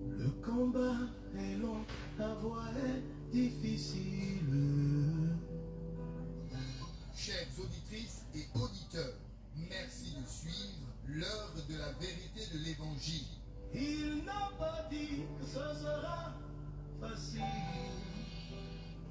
Le combat est long, la voie est difficile. Chères auditrices et auditeurs, merci de suivre l'heure de la vérité de l'Évangile. Il n'a pas dit que ce sera facile.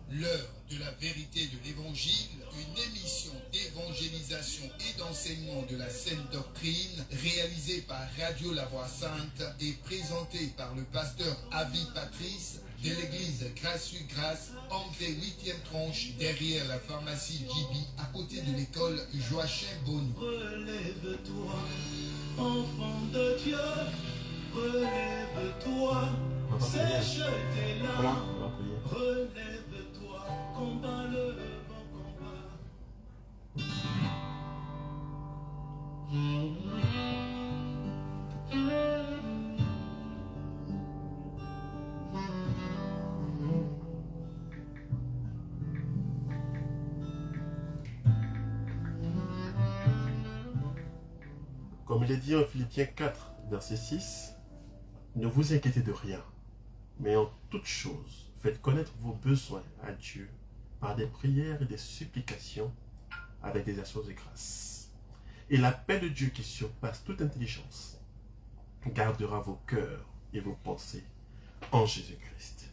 L'heure de la vérité de l'Évangile, une émission d'évangélisation et d'enseignement de la saine doctrine réalisée par Radio La Voix Sainte et présentée par le pasteur Avi Patrice de l'église Grâce-sur-Grâce, entrée 8e tranche derrière la pharmacie JB à côté de l'école Joachim Bonny. Relève-toi, enfant de Dieu, relève-toi, sèche tes larmes, relève-toi, combat le bon combat. Comme il est dit en Philippiens 4, verset 6, ne vous inquiétez de rien, mais en toute chose, faites connaître vos besoins à Dieu par des prières et des supplications avec des actions de grâce. Et la paix de Dieu qui surpasse toute intelligence gardera vos cœurs et vos pensées en Jésus-Christ.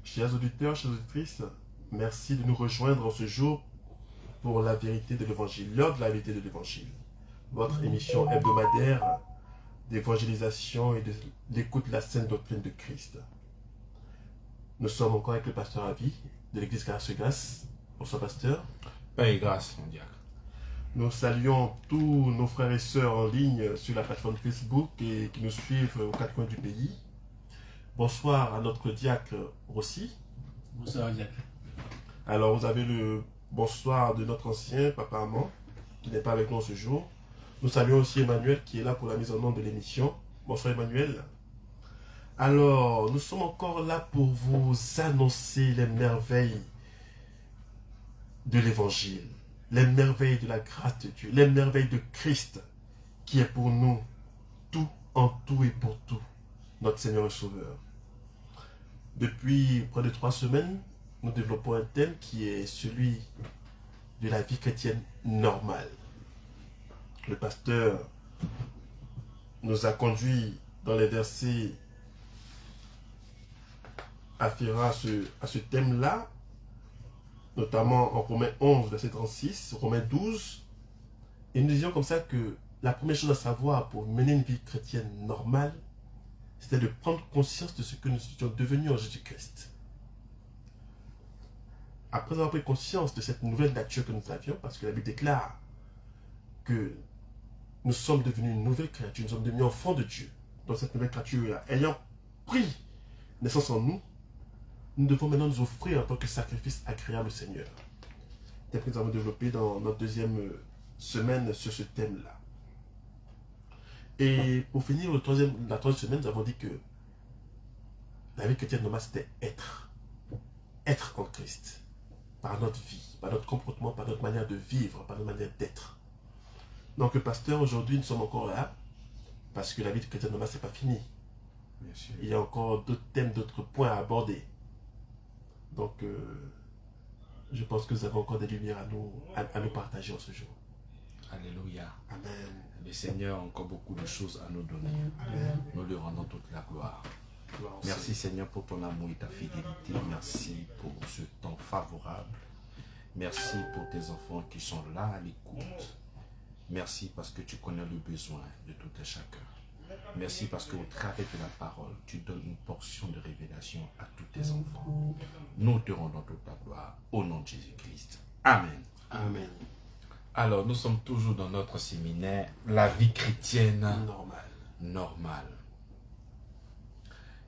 Chers auditeurs, chères auditrices, merci de nous rejoindre en ce jour pour la vérité de l'Évangile, l'heure de la vérité de l'Évangile. Votre émission hebdomadaire d'évangélisation et de l'écoute de la saine doctrine de Christ. Nous sommes encore avec le pasteur Avi de l'église Grâce-sur-Grâce. Bonsoir pasteur. Paix et grâce, mon diacre. Nous saluons tous nos frères et sœurs en ligne sur la plateforme Facebook et qui nous suivent aux quatre coins du pays. Bonsoir à notre diacre Rossi. Bonsoir diacre. Alors vous avez le bonsoir de notre ancien papa Amand qui n'est pas avec nous ce jour. Nous saluons aussi Emmanuel qui est là pour la mise en œuvre de l'émission. Bonsoir Emmanuel. Alors, nous sommes encore là pour vous annoncer les merveilles de l'Évangile, les merveilles de la grâce de Dieu, les merveilles de Christ qui est pour nous tout en tout et pour tout, notre Seigneur et Sauveur. Depuis près de 3 semaines, nous développons un thème qui est celui de la vie chrétienne normale. Le pasteur nous a conduit dans les versets afférents à ce thème-là, notamment en Romains 11, verset 36, Romains 12. Et nous disions comme ça que la première chose à savoir pour mener une vie chrétienne normale, c'était de prendre conscience de ce que nous étions devenus en Jésus-Christ. Après avoir pris conscience de cette nouvelle nature que nous avions, parce que la Bible déclare que nous sommes devenus une nouvelle créature, nous sommes devenus enfants de Dieu. Donc cette nouvelle créature, ayant pris naissance en nous, nous devons maintenant nous offrir en tant que sacrifice agréable au Seigneur. C'est ce que nous avons développé dans notre deuxième semaine sur ce thème-là. Et pour finir la troisième semaine, nous avons dit que la vie chrétienne normale, c'était être. Être en Christ. Par notre vie, par notre comportement, par notre manière de vivre, par notre manière d'être. Donc, le pasteur, aujourd'hui, nous sommes encore là, parce que la vie chrétienne normale, ce n'est pas fini. Bien sûr. Il y a encore d'autres thèmes, d'autres points à aborder. Donc, je pense que nous avons encore des lumières à nous partager en ce jour. Alléluia. Amen. Le Seigneur a encore beaucoup de choses à nous donner. Amen. Nous lui rendons toute la gloire. Gloire au Merci Seigneur pour ton amour et ta fidélité. Merci pour ce temps favorable. Merci pour tes enfants qui sont là à l'écoute. Merci parce que tu connais le besoin de tout et chacun. Merci parce qu'au travers de la parole, tu donnes une portion de révélation à tous tes enfants. Nous te rendons toute la gloire. au nom de Jésus-Christ. Amen. Amen. Alors, nous sommes toujours dans notre séminaire, la vie chrétienne Normal.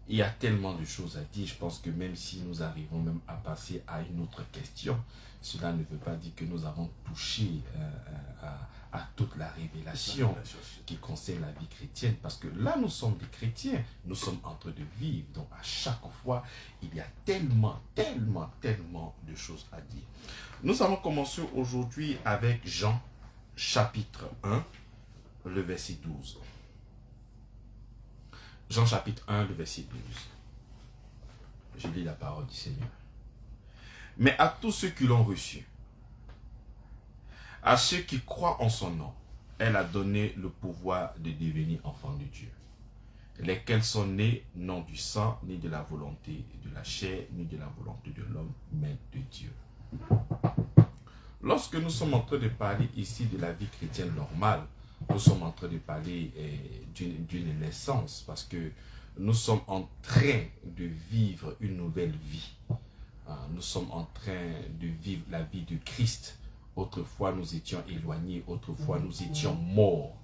Il y a tellement de choses à dire. Je pense que même si nous arrivons même à passer à une autre question, cela ne veut pas dire que nous avons touché à toute la révélation qui concerne la vie chrétienne. Parce que là, nous sommes des chrétiens. Nous sommes en train de vivre. Donc, à chaque fois, il y a tellement de choses à dire. Nous allons commencer aujourd'hui avec Jean, chapitre 1, le verset 12. Jean chapitre 1, le verset 12. Je lis la parole du Seigneur. Mais à tous ceux qui l'ont reçu, à ceux qui croient en son nom, elle a donné le pouvoir de devenir enfants de Dieu, lesquels sont nés non du sang, ni de la volonté de la chair, ni de la volonté de l'homme, mais de Dieu. Lorsque nous sommes en train de parler ici de la vie chrétienne normale, nous sommes en train de parler d'une naissance, parce que nous sommes en train de vivre une nouvelle vie. Nous sommes en train de vivre la vie de Christ. Autrefois, nous étions éloignés. Autrefois, nous étions morts.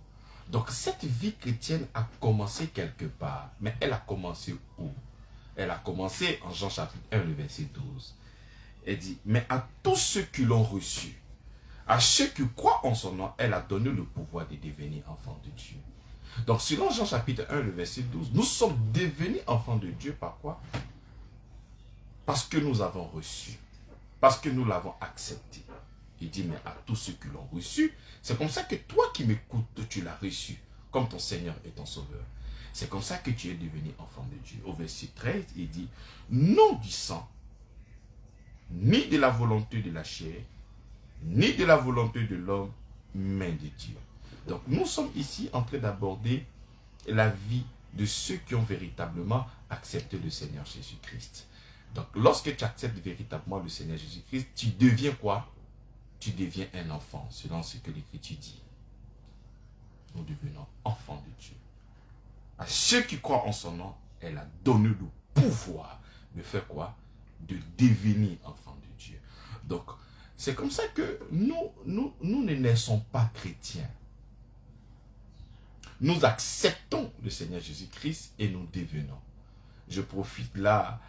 Donc, cette vie chrétienne a commencé quelque part. Mais elle a commencé où? Elle a commencé en Jean chapitre 1, le verset 12. Elle dit, mais à tous ceux qui l'ont reçu, à ceux qui croient en son nom, elle a donné le pouvoir de devenir enfants de Dieu. Donc, selon Jean chapitre 1, le verset 12, nous sommes devenus enfants de Dieu par quoi? Parce que nous avons reçu. Parce que nous l'avons accepté. Il dit, mais à tous ceux qui l'ont reçu, c'est comme ça que toi qui m'écoutes, tu l'as reçu, comme ton Seigneur et ton Sauveur. C'est comme ça que tu es devenu enfant de Dieu. Au verset 13, il dit, non du sang, ni de la volonté de la chair, ni de la volonté de l'homme, mais de Dieu. Donc nous sommes ici en train d'aborder la vie de ceux qui ont véritablement accepté le Seigneur Jésus-Christ. Donc lorsque tu acceptes véritablement le Seigneur Jésus-Christ, tu deviens quoi? Tu deviens un enfant, selon ce que l'Écriture dit. Nous devenons enfants de Dieu. À ceux qui croient en son nom, elle a donné le pouvoir de faire quoi? De devenir enfants de Dieu. Donc, c'est comme ça que nous ne naissons pas chrétiens. Nous acceptons le Seigneur Jésus-Christ et nous devenons. Je profite là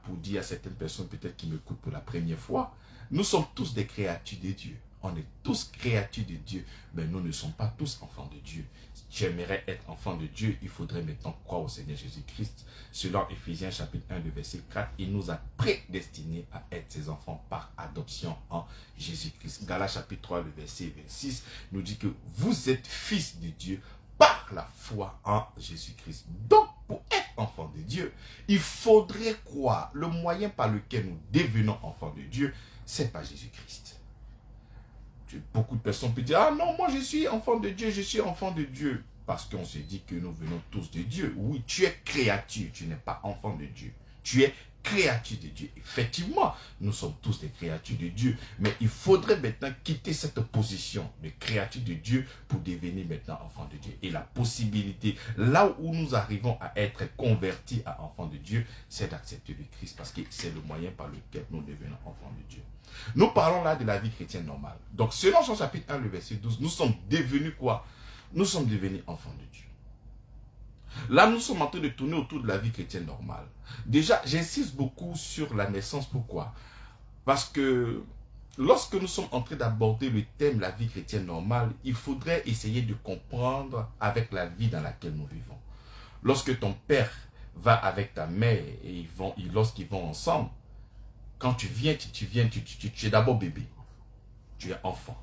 pour dire à certaines personnes peut-être qui m'écoutent pour la première fois, nous sommes tous des créatures de Dieu. On est tous créatures de Dieu, mais nous ne sommes pas tous enfants de Dieu. Si tu aimerais être enfant de Dieu, il faudrait maintenant croire au Seigneur Jésus-Christ. Selon Éphésiens chapitre 1, le verset 4, il nous a prédestinés à être ses enfants par adoption en Jésus-Christ. Galates chapitre 3, le verset 26, nous dit que vous êtes fils de Dieu par la foi en Jésus-Christ. Donc, pour être enfant de Dieu, il faudrait croire. Le moyen par lequel nous devenons enfants de Dieu, c'est pas Jésus-Christ. Beaucoup de personnes peuvent dire, ah non, moi je suis enfant de Dieu, je suis enfant de Dieu. Parce qu'on se dit que nous venons tous de Dieu. Oui, tu es créature, tu n'es pas enfant de Dieu. Tu es créature de Dieu. Effectivement, nous sommes tous des créatures de Dieu. Mais il faudrait maintenant quitter cette position de créature de Dieu pour devenir maintenant enfant de Dieu. Et la possibilité, là où nous arrivons à être convertis à enfants de Dieu, c'est d'accepter le Christ. Parce que c'est le moyen par lequel nous devenons enfants de Dieu. Nous parlons là de la vie chrétienne normale. Donc, selon Jean chapitre 1, le verset 12, nous sommes devenus quoi? Nous sommes devenus enfants de Dieu. Là, nous sommes en train de tourner autour de la vie chrétienne normale. Déjà, j'insiste beaucoup sur la naissance. Pourquoi? Parce que lorsque nous sommes en train d'aborder le thème la vie chrétienne normale, il faudrait essayer de comprendre avec la vie dans laquelle nous vivons. Lorsque ton père va avec ta mère et lorsqu'ils vont ensemble, quand tu viens, tu es d'abord bébé. Tu es enfant.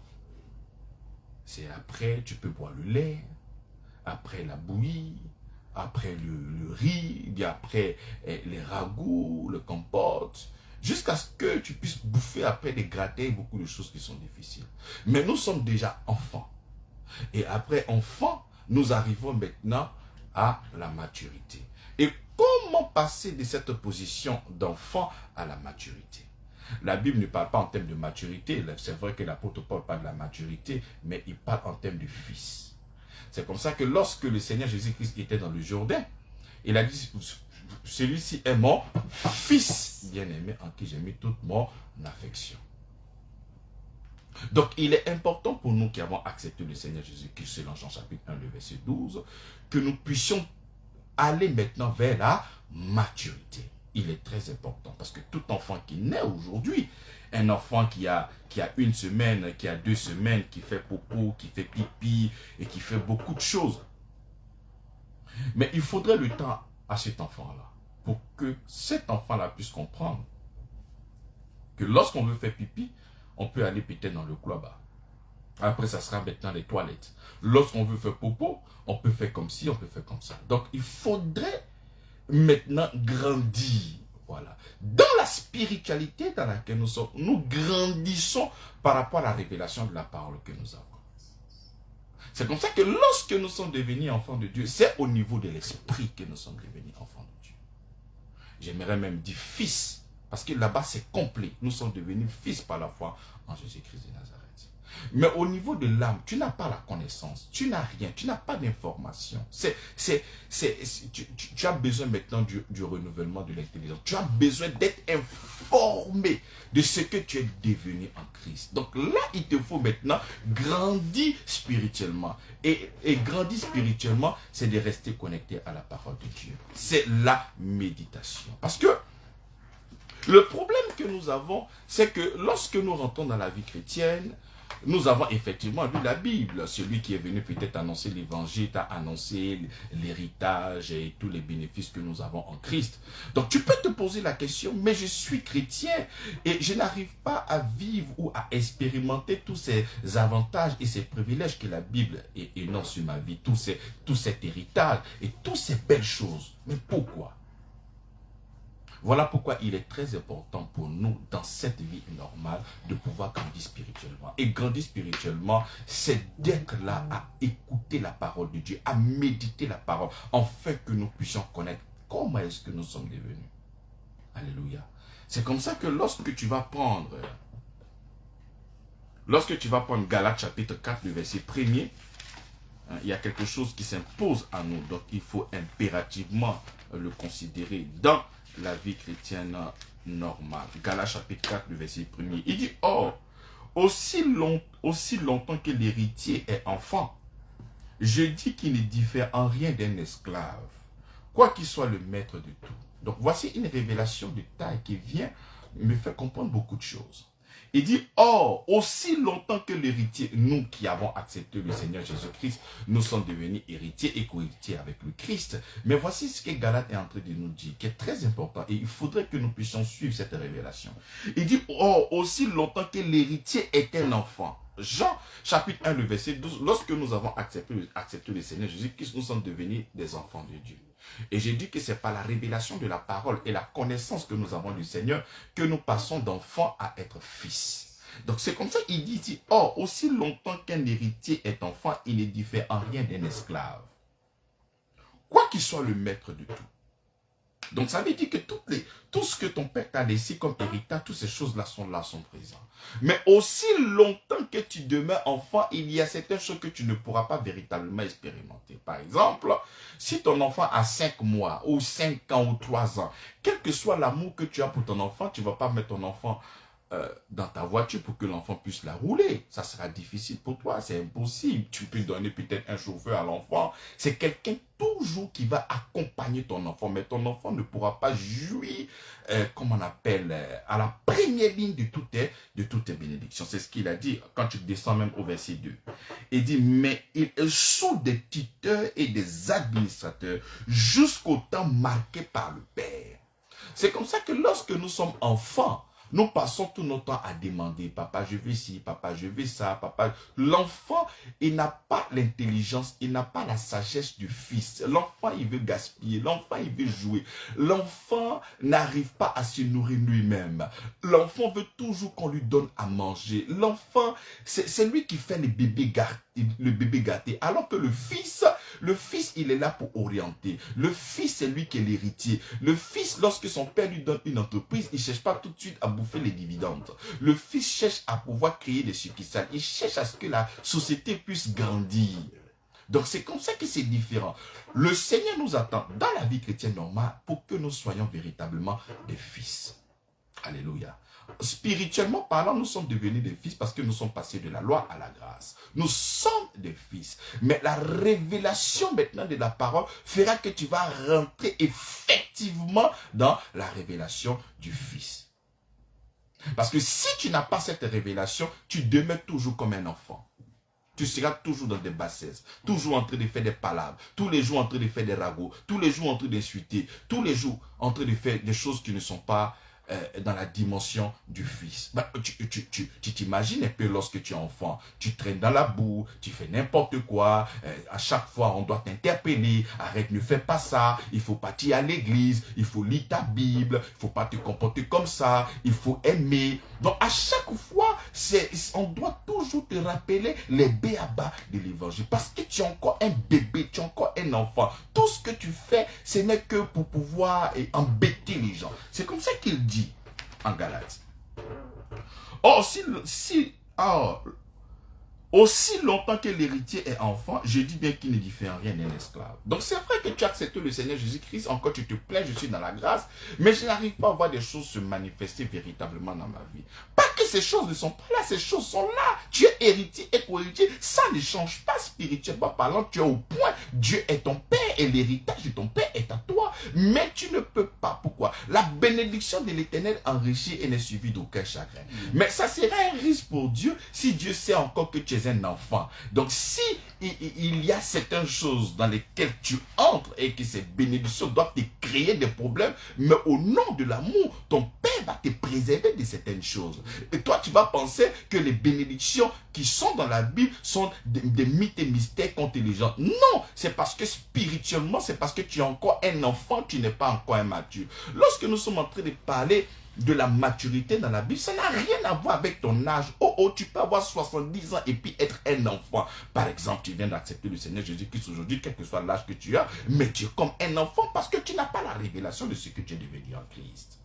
C'est après, tu peux boire le lait, après la bouillie, après le riz, bien après les ragoûts, le compote, jusqu'à ce que tu puisses bouffer après des gratins et beaucoup de choses qui sont difficiles. Mais nous sommes déjà enfants. Et après enfant, nous arrivons maintenant à la maturité. Et comment passer de cette position d'enfant à la maturité? La Bible ne parle pas en termes de maturité. C'est vrai que l'apôtre Paul parle de la maturité, mais il parle en termes de fils. C'est comme ça que lorsque le Seigneur Jésus-Christ était dans le Jourdain, il a dit, celui-ci est mon fils. Fils bien-aimé en qui j'ai mis toute mon affection. Donc, il est important pour nous qui avons accepté le Seigneur Jésus-Christ, selon Jean chapitre 1, le verset 12, que nous puissions aller maintenant vers la maturité. Il est très important parce que tout enfant qui naît aujourd'hui, un enfant qui a 1 semaine, qui a 2 semaines, qui fait popo, qui fait pipi et qui fait beaucoup de choses. Mais il faudrait le temps à cet enfant-là pour que cet enfant-là puisse comprendre que lorsqu'on veut faire pipi, on peut aller peut-être dans le cloître. Après, ça sera maintenant les toilettes. Lorsqu'on veut faire popo, on peut faire comme ci, on peut faire comme ça. Donc, il faudrait maintenant grandir. Voilà. Dans la spiritualité dans laquelle nous sommes, nous grandissons par rapport à la révélation de la parole que nous avons. C'est comme ça que lorsque nous sommes devenus enfants de Dieu, c'est au niveau de l'esprit que nous sommes devenus enfants de Dieu. J'aimerais même dire fils. Parce que là-bas, c'est complet. Nous sommes devenus fils par la foi en Jésus-Christ de Nazareth. Mais au niveau de l'âme, tu n'as pas la connaissance. Tu n'as rien. Tu n'as pas d'information. Tu as besoin maintenant du renouvellement de l'intelligence. Tu as besoin d'être informé de ce que tu es devenu en Christ. Donc là, il te faut maintenant grandir spirituellement. Et grandir spirituellement, c'est de rester connecté à la parole de Dieu. C'est la méditation. Parce que le problème que nous avons, c'est que lorsque nous rentrons dans la vie chrétienne, nous avons effectivement lu la Bible. Celui qui est venu peut-être annoncer l'évangile, a annoncé l'héritage et tous les bénéfices que nous avons en Christ. Donc tu peux te poser la question, mais je suis chrétien et je n'arrive pas à vivre ou à expérimenter tous ces avantages et ces privilèges que la Bible énonce sur ma vie, tout cet héritage et toutes ces belles choses. Mais pourquoi ? Voilà pourquoi il est très important pour nous, dans cette vie normale, de pouvoir grandir spirituellement. Et grandir spirituellement, c'est d'être là à écouter la parole de Dieu, à méditer la parole, afin que nous puissions connaître comment est-ce que nous sommes devenus. Alléluia. C'est comme ça que lorsque tu vas prendre Galates chapitre 4, le verset 1er, il y a quelque chose qui s'impose à nous. Donc il faut impérativement le considérer dans la vie chrétienne normale. Galates chapitre 4, le verset 1er. Il dit, or, aussi longtemps que l'héritier est enfant, je dis qu'il ne diffère en rien d'un esclave, quoi qu'il soit le maître de tout. Donc voici une révélation de taille qui vient me faire comprendre beaucoup de choses. Il dit, or, aussi longtemps que l'héritier, nous qui avons accepté le Seigneur Jésus-Christ, nous sommes devenus héritiers et co-héritiers avec le Christ. Mais voici ce que Galate est en train de nous dire, qui est très important, et il faudrait que nous puissions suivre cette révélation. Il dit, or, aussi longtemps que l'héritier est un enfant. Jean, chapitre 1, le verset 12, lorsque nous avons accepté le Seigneur Jésus-Christ, nous sommes devenus des enfants de Dieu. Et j'ai dit que c'est par la révélation de la parole et la connaissance que nous avons du Seigneur que nous passons d'enfant à être fils. Donc c'est comme ça qu'il dit ici, or, aussi longtemps qu'un héritier est enfant, il ne diffère en rien d'un esclave. Quoi qu'il soit le maître de tout. Donc ça veut dire que tout ce que ton père t'a laissé comme héritage, toutes ces choses-là sont présentes. Mais aussi longtemps que tu demeures enfant, il y a certaines choses que tu ne pourras pas véritablement expérimenter. Par exemple, si ton enfant a 5 mois, ou 5 ans, ou 3 ans, quel que soit l'amour que tu as pour ton enfant, tu ne vas pas mettre ton enfant dans ta voiture pour que l'enfant puisse la rouler. Ça sera difficile pour toi, c'est impossible. Tu peux donner peut-être un chauffeur à l'enfant. C'est quelqu'un toujours qui va accompagner ton enfant, mais ton enfant ne pourra pas jouir, comme on appelle, à la première ligne de toutes tes bénédictions. C'est ce qu'il a dit quand tu descends même au verset 2. Il dit, mais ils sont des tuteurs et des administrateurs jusqu'au temps marqué par le Père. C'est comme ça que lorsque nous sommes enfants, nous passons tout notre temps à demander, papa je veux ci, papa je veux ça, papa. L'enfant, il n'a pas l'intelligence, il n'a pas la sagesse du fils. L'enfant, il veut gaspiller, l'enfant, il veut jouer. L'enfant n'arrive pas à se nourrir lui-même. L'enfant veut toujours qu'on lui donne à manger. L'enfant, c'est lui qui fait le bébé gâté. Alors que le fils, il est là pour orienter. Le fils, c'est lui qui est l'héritier. Le fils, lorsque son père lui donne une entreprise, il ne cherche pas tout de suite à bouffer les dividendes. Le fils cherche à pouvoir créer des succursales. Il cherche à ce que la société puisse grandir. Donc c'est comme ça que c'est différent. Le Seigneur nous attend dans la vie chrétienne normale pour que nous soyons véritablement des fils. Alléluia. Spirituellement parlant, nous sommes devenus des fils parce que nous sommes passés de la loi à la grâce. Nous sommes des fils. Mais la révélation maintenant de la parole fera que tu vas rentrer effectivement dans la révélation du fils. Parce que si tu n'as pas cette révélation, tu demeures toujours comme un enfant. Tu seras toujours dans des bassesses, toujours en train de faire des palabres, tous les jours en train de faire des ragots, tous les jours en train d'insulter, tous les jours en train de faire des choses qui ne sont pas dans la dimension du fils. Bah, tu t'imagines un peu lorsque tu es enfant, tu traînes dans la boue, tu fais n'importe quoi, à chaque fois on doit t'interpeller, arrête, ne fais pas ça, il faut partir à l'église, il faut lire ta Bible, il faut pas te comporter comme ça, il faut aimer. Donc à chaque fois, on doit toujours te rappeler les b.a.-ba de l'évangile, parce que tu es encore un bébé, tu es encore un enfant. Tout ce que tu fais, ce n'est que pour pouvoir embêter les gens. C'est comme ça qu'il dit en Galates. Or, aussi longtemps que l'héritier est enfant, je dis bien qu'il ne diffère rien d'un esclave. Donc c'est vrai que tu as accepté le Seigneur Jésus-Christ, encore tu te plains, je suis dans la grâce, mais je n'arrive pas à voir des choses se manifester véritablement dans ma vie. Pas que ces choses ne sont pas là, ces choses sont là. Tu es héritier et co-héritier, ça ne change pas spirituellement parlant, tu es au point, Dieu est ton Père et l'héritage de ton Père est à toi. Mais tu ne peux pas, pourquoi? La bénédiction de l'Éternel enrichit et n'est suivie d'aucun chagrin. Mais ça serait un risque pour Dieu si Dieu sait encore que tu es un enfant. Donc si il y a certaines choses dans lesquelles tu entres et que ces bénédictions doivent te créer des problèmes, mais au nom de l'amour, ton Père va te préserver de certaines choses. Et toi, tu vas penser que les bénédictions qui sont dans la Bible sont des mythes et mystères contre les gens. Non, c'est parce que spirituellement, c'est parce que tu es encore un enfant, tu n'es pas encore un mature. Lorsque nous sommes en train de parler de la maturité dans la Bible, ça n'a rien à voir avec ton âge. Oh, tu peux avoir 70 ans et puis être un enfant. Par exemple, tu viens d'accepter le Seigneur Jésus-Christ aujourd'hui, quel que soit l'âge que tu as, mais tu es comme un enfant parce que tu n'as pas la révélation de ce que tu es devenu en Christ.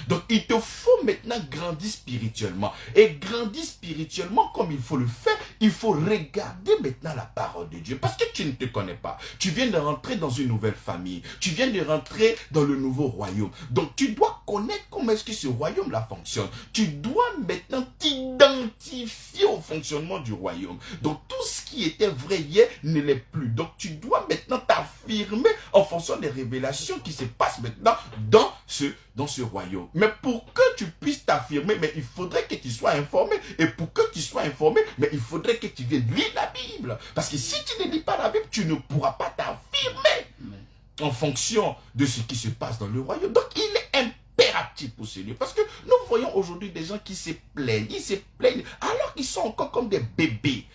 Donc, il te faut maintenant grandir spirituellement. Et grandir spirituellement comme il faut le faire, il faut regarder maintenant la parole de Dieu. Parce que tu ne te connais pas. Tu viens de rentrer dans une nouvelle famille. Tu viens de rentrer dans le nouveau royaume. Donc, tu dois connaître comment est-ce que ce royaume-là fonctionne. Tu dois maintenant t'identifier au fonctionnement du royaume. Donc, tout ce qui était vrai hier ne l'est plus. Donc, tu dois maintenant t'affirmer en fonction des révélations qui se passent maintenant dans ce royaume. Mais pour que tu puisses t'affirmer, mais il faudrait que tu sois informé. Et pour que tu sois informé, mais il faudrait que tu viennes lire la Bible. Parce que si tu ne lis pas la Bible, tu ne pourras pas t'affirmer en fonction de ce qui se passe dans le royaume. Donc il est impératif pour ce lieu. Parce que nous voyons aujourd'hui des gens qui se plaignent. Ils se plaignent alors qu'ils sont encore comme des bébés.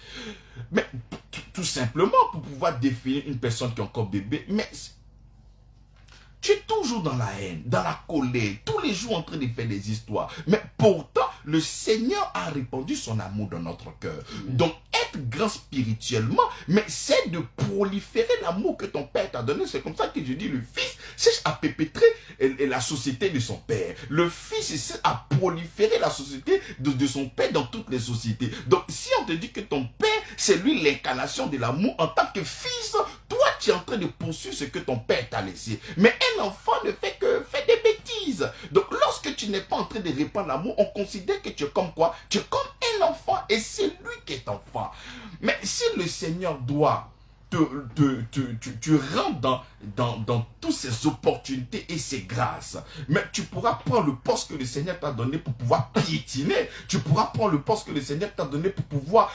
Mais tout simplement pour pouvoir définir une personne qui est encore bébé, mais tu es toujours dans la haine, dans la colère, tous les jours en train de faire des histoires. Mais pourtant, le Seigneur a répandu son amour dans notre cœur. Donc, être grand spirituellement, mais c'est de proliférer l'amour que ton Père t'a donné. C'est comme ça que je dis, le Fils cherche à perpétrer la société de son Père. Le Fils cherche à proliférer la société de son Père dans toutes les sociétés. Donc, si on te dit que ton Père, c'est lui l'incarnation de l'amour, en tant que Fils, toi, tu es en train de poursuivre ce que ton Père t'a laissé. Mais un enfant ne fait que faire des bêtises. Donc, lorsque tu n'es pas en train de répandre l'amour, on considère que tu es comme quoi? Tu es comme un enfant et c'est lui qui est enfant. Mais si le Seigneur doit tu rentres dans toutes ces opportunités et ces grâces. Mais tu pourras prendre le poste que le Seigneur t'a donné pour pouvoir piétiner. Tu pourras prendre le poste que le Seigneur t'a donné pour pouvoir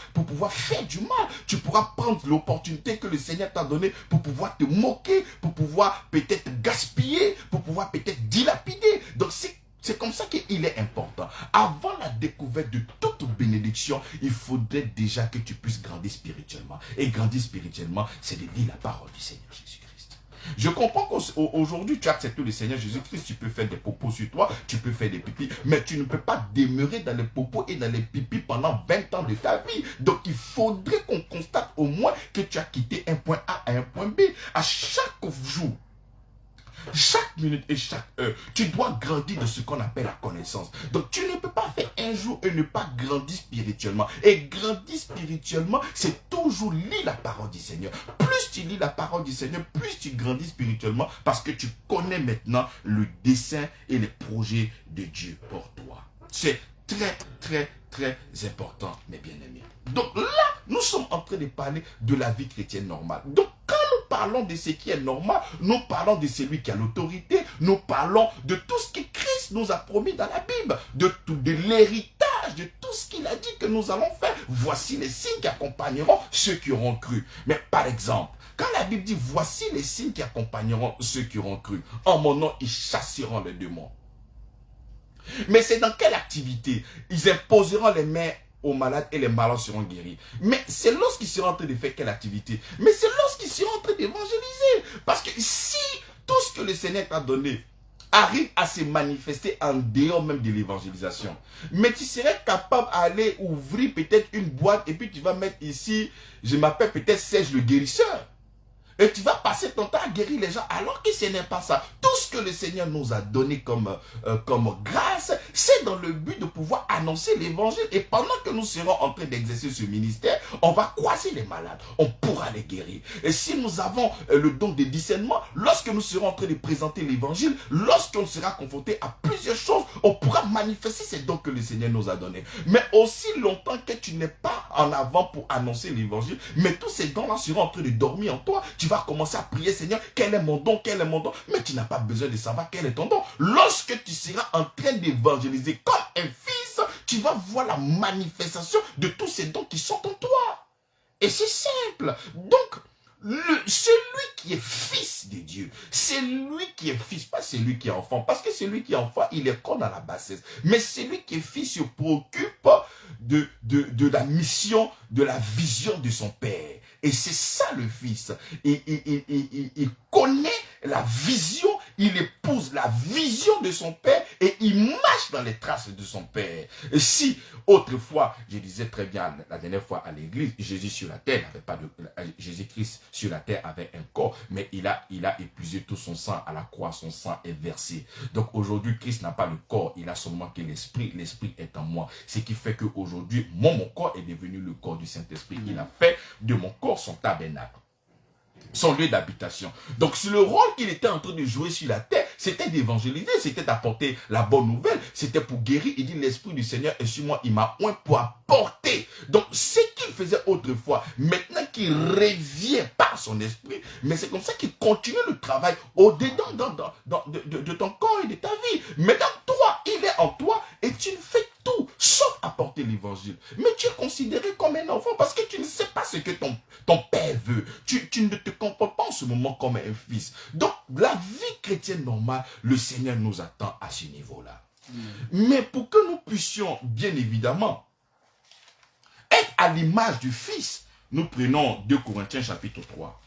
faire du mal. Tu pourras prendre l'opportunité que le Seigneur t'a donné pour pouvoir te moquer, pour pouvoir peut-être gaspiller, pour pouvoir peut-être dilapider. Donc c'est comme ça qu'il est important. Avant la découverte de toute bénédiction, il faudrait déjà que tu puisses grandir spirituellement. Et grandir spirituellement, c'est de lire la parole du Seigneur Jésus-Christ. Je comprends qu'aujourd'hui, tu as accepté le Seigneur Jésus-Christ, tu peux faire des propos sur toi, tu peux faire des pipis, mais tu ne peux pas demeurer dans les propos et dans les pipis pendant 20 ans de ta vie. Donc, il faudrait qu'on constate au moins que tu as quitté un point A à un point B. À chaque jour, chaque minute et chaque heure, tu dois grandir de ce qu'on appelle la connaissance. Donc, tu ne peux pas faire un jour et ne pas grandir spirituellement. Et grandir spirituellement, c'est tous toujours lis la parole du Seigneur. Plus tu lis la parole du Seigneur, plus tu grandis spirituellement parce que tu connais maintenant le dessein et les projets de Dieu pour toi. C'est très, très, très important, mes bien-aimés. Donc là, nous sommes en train de parler de la vie chrétienne normale. Donc quand nous parlons de ce qui est normal, nous parlons de celui qui a l'autorité, nous parlons de tout ce que Christ nous a promis dans la Bible, de l'héritage, de tout ce qu'il a dit que nous allons faire. Voici les signes qui accompagneront ceux qui auront cru. Mais par exemple, quand la Bible dit, voici les signes qui accompagneront ceux qui auront cru. En mon nom, ils chasseront les démons. Mais c'est dans quelle activité? Ils imposeront les mains aux malades et les malades seront guéris. Mais c'est lorsqu'ils seront en train de faire quelle activité? Mais c'est lorsqu'ils seront en train d'évangéliser. Parce que si tout ce que le Seigneur t'a donné arrive à se manifester en dehors même de l'évangélisation, mais tu serais capable d'aller ouvrir peut-être une boîte et puis tu vas mettre ici, je m'appelle peut-être Serge le guérisseur. Et tu vas passer ton temps à guérir les gens alors que ce n'est pas ça. Tout ce que le Seigneur nous a donné comme grâce, c'est dans le but de pouvoir annoncer l'évangile. Et pendant que nous serons en train d'exercer ce ministère, on va croiser les malades. On pourra les guérir. Et si nous avons le don de discernement, lorsque nous serons en train de présenter l'évangile, lorsqu'on sera confronté à plusieurs choses, on pourra manifester ces dons que le Seigneur nous a donnés. Mais aussi longtemps que tu n'es pas en avant pour annoncer l'évangile, mais tous ces dons-là seront en train de dormir en toi. Tu vas commencer à prier, Seigneur, quel est mon don, quel est mon don? Mais tu n'as pas besoin de savoir quel est ton don. Lorsque tu seras en train d'évangéliser comme un fils, tu vas voir la manifestation de tous ces dons qui sont en toi. Et c'est simple. Donc, celui qui est fils de Dieu, c'est lui qui est fils, pas celui qui est enfant. Parce que celui qui est enfant, il est comme dans la bassesse. Mais celui qui est fils se préoccupe de la mission, de la vision de son père. Et c'est ça le fils. Il connaît la vision, il épouse la vision de son père et il marche dans les traces de son père. Et si autrefois, je disais très bien la dernière fois à l'église, Jésus sur la terre n'avait pas de Jésus-Christ sur la terre avait un corps, mais il a épuisé tout son sang à la croix, son sang est versé. Donc aujourd'hui, Christ n'a pas le corps, il a seulement que l'esprit. L'esprit est en moi. Ce qui fait qu'aujourd'hui, mon corps est devenu le corps du Saint-Esprit. Il a fait de mon corps son tabernacle, son lieu d'habitation. Donc, le rôle qu'il était en train de jouer sur la terre, c'était d'évangéliser, c'était d'apporter la bonne nouvelle, c'était pour guérir. Il dit, l'Esprit du Seigneur est sur moi, il m'a oint pour apporter. Donc, ce qu'il faisait autrefois, maintenant qu'il revient par son esprit, mais c'est comme ça qu'il continue le travail au-dedans de ton corps et de ta vie. Maintenant, toi, il est en toi et tu ne fais tout, sauf apporter l'évangile. Mais tu es considéré comme un enfant parce que tu ne sais pas ce que ton père veut. Tu ne te comportes pas en ce moment comme un fils. Donc, la vie chrétienne normale, le Seigneur nous attend à ce niveau-là. Mais pour que nous puissions, bien évidemment, être à l'image du Fils, nous prenons 2 Corinthiens chapitre 3.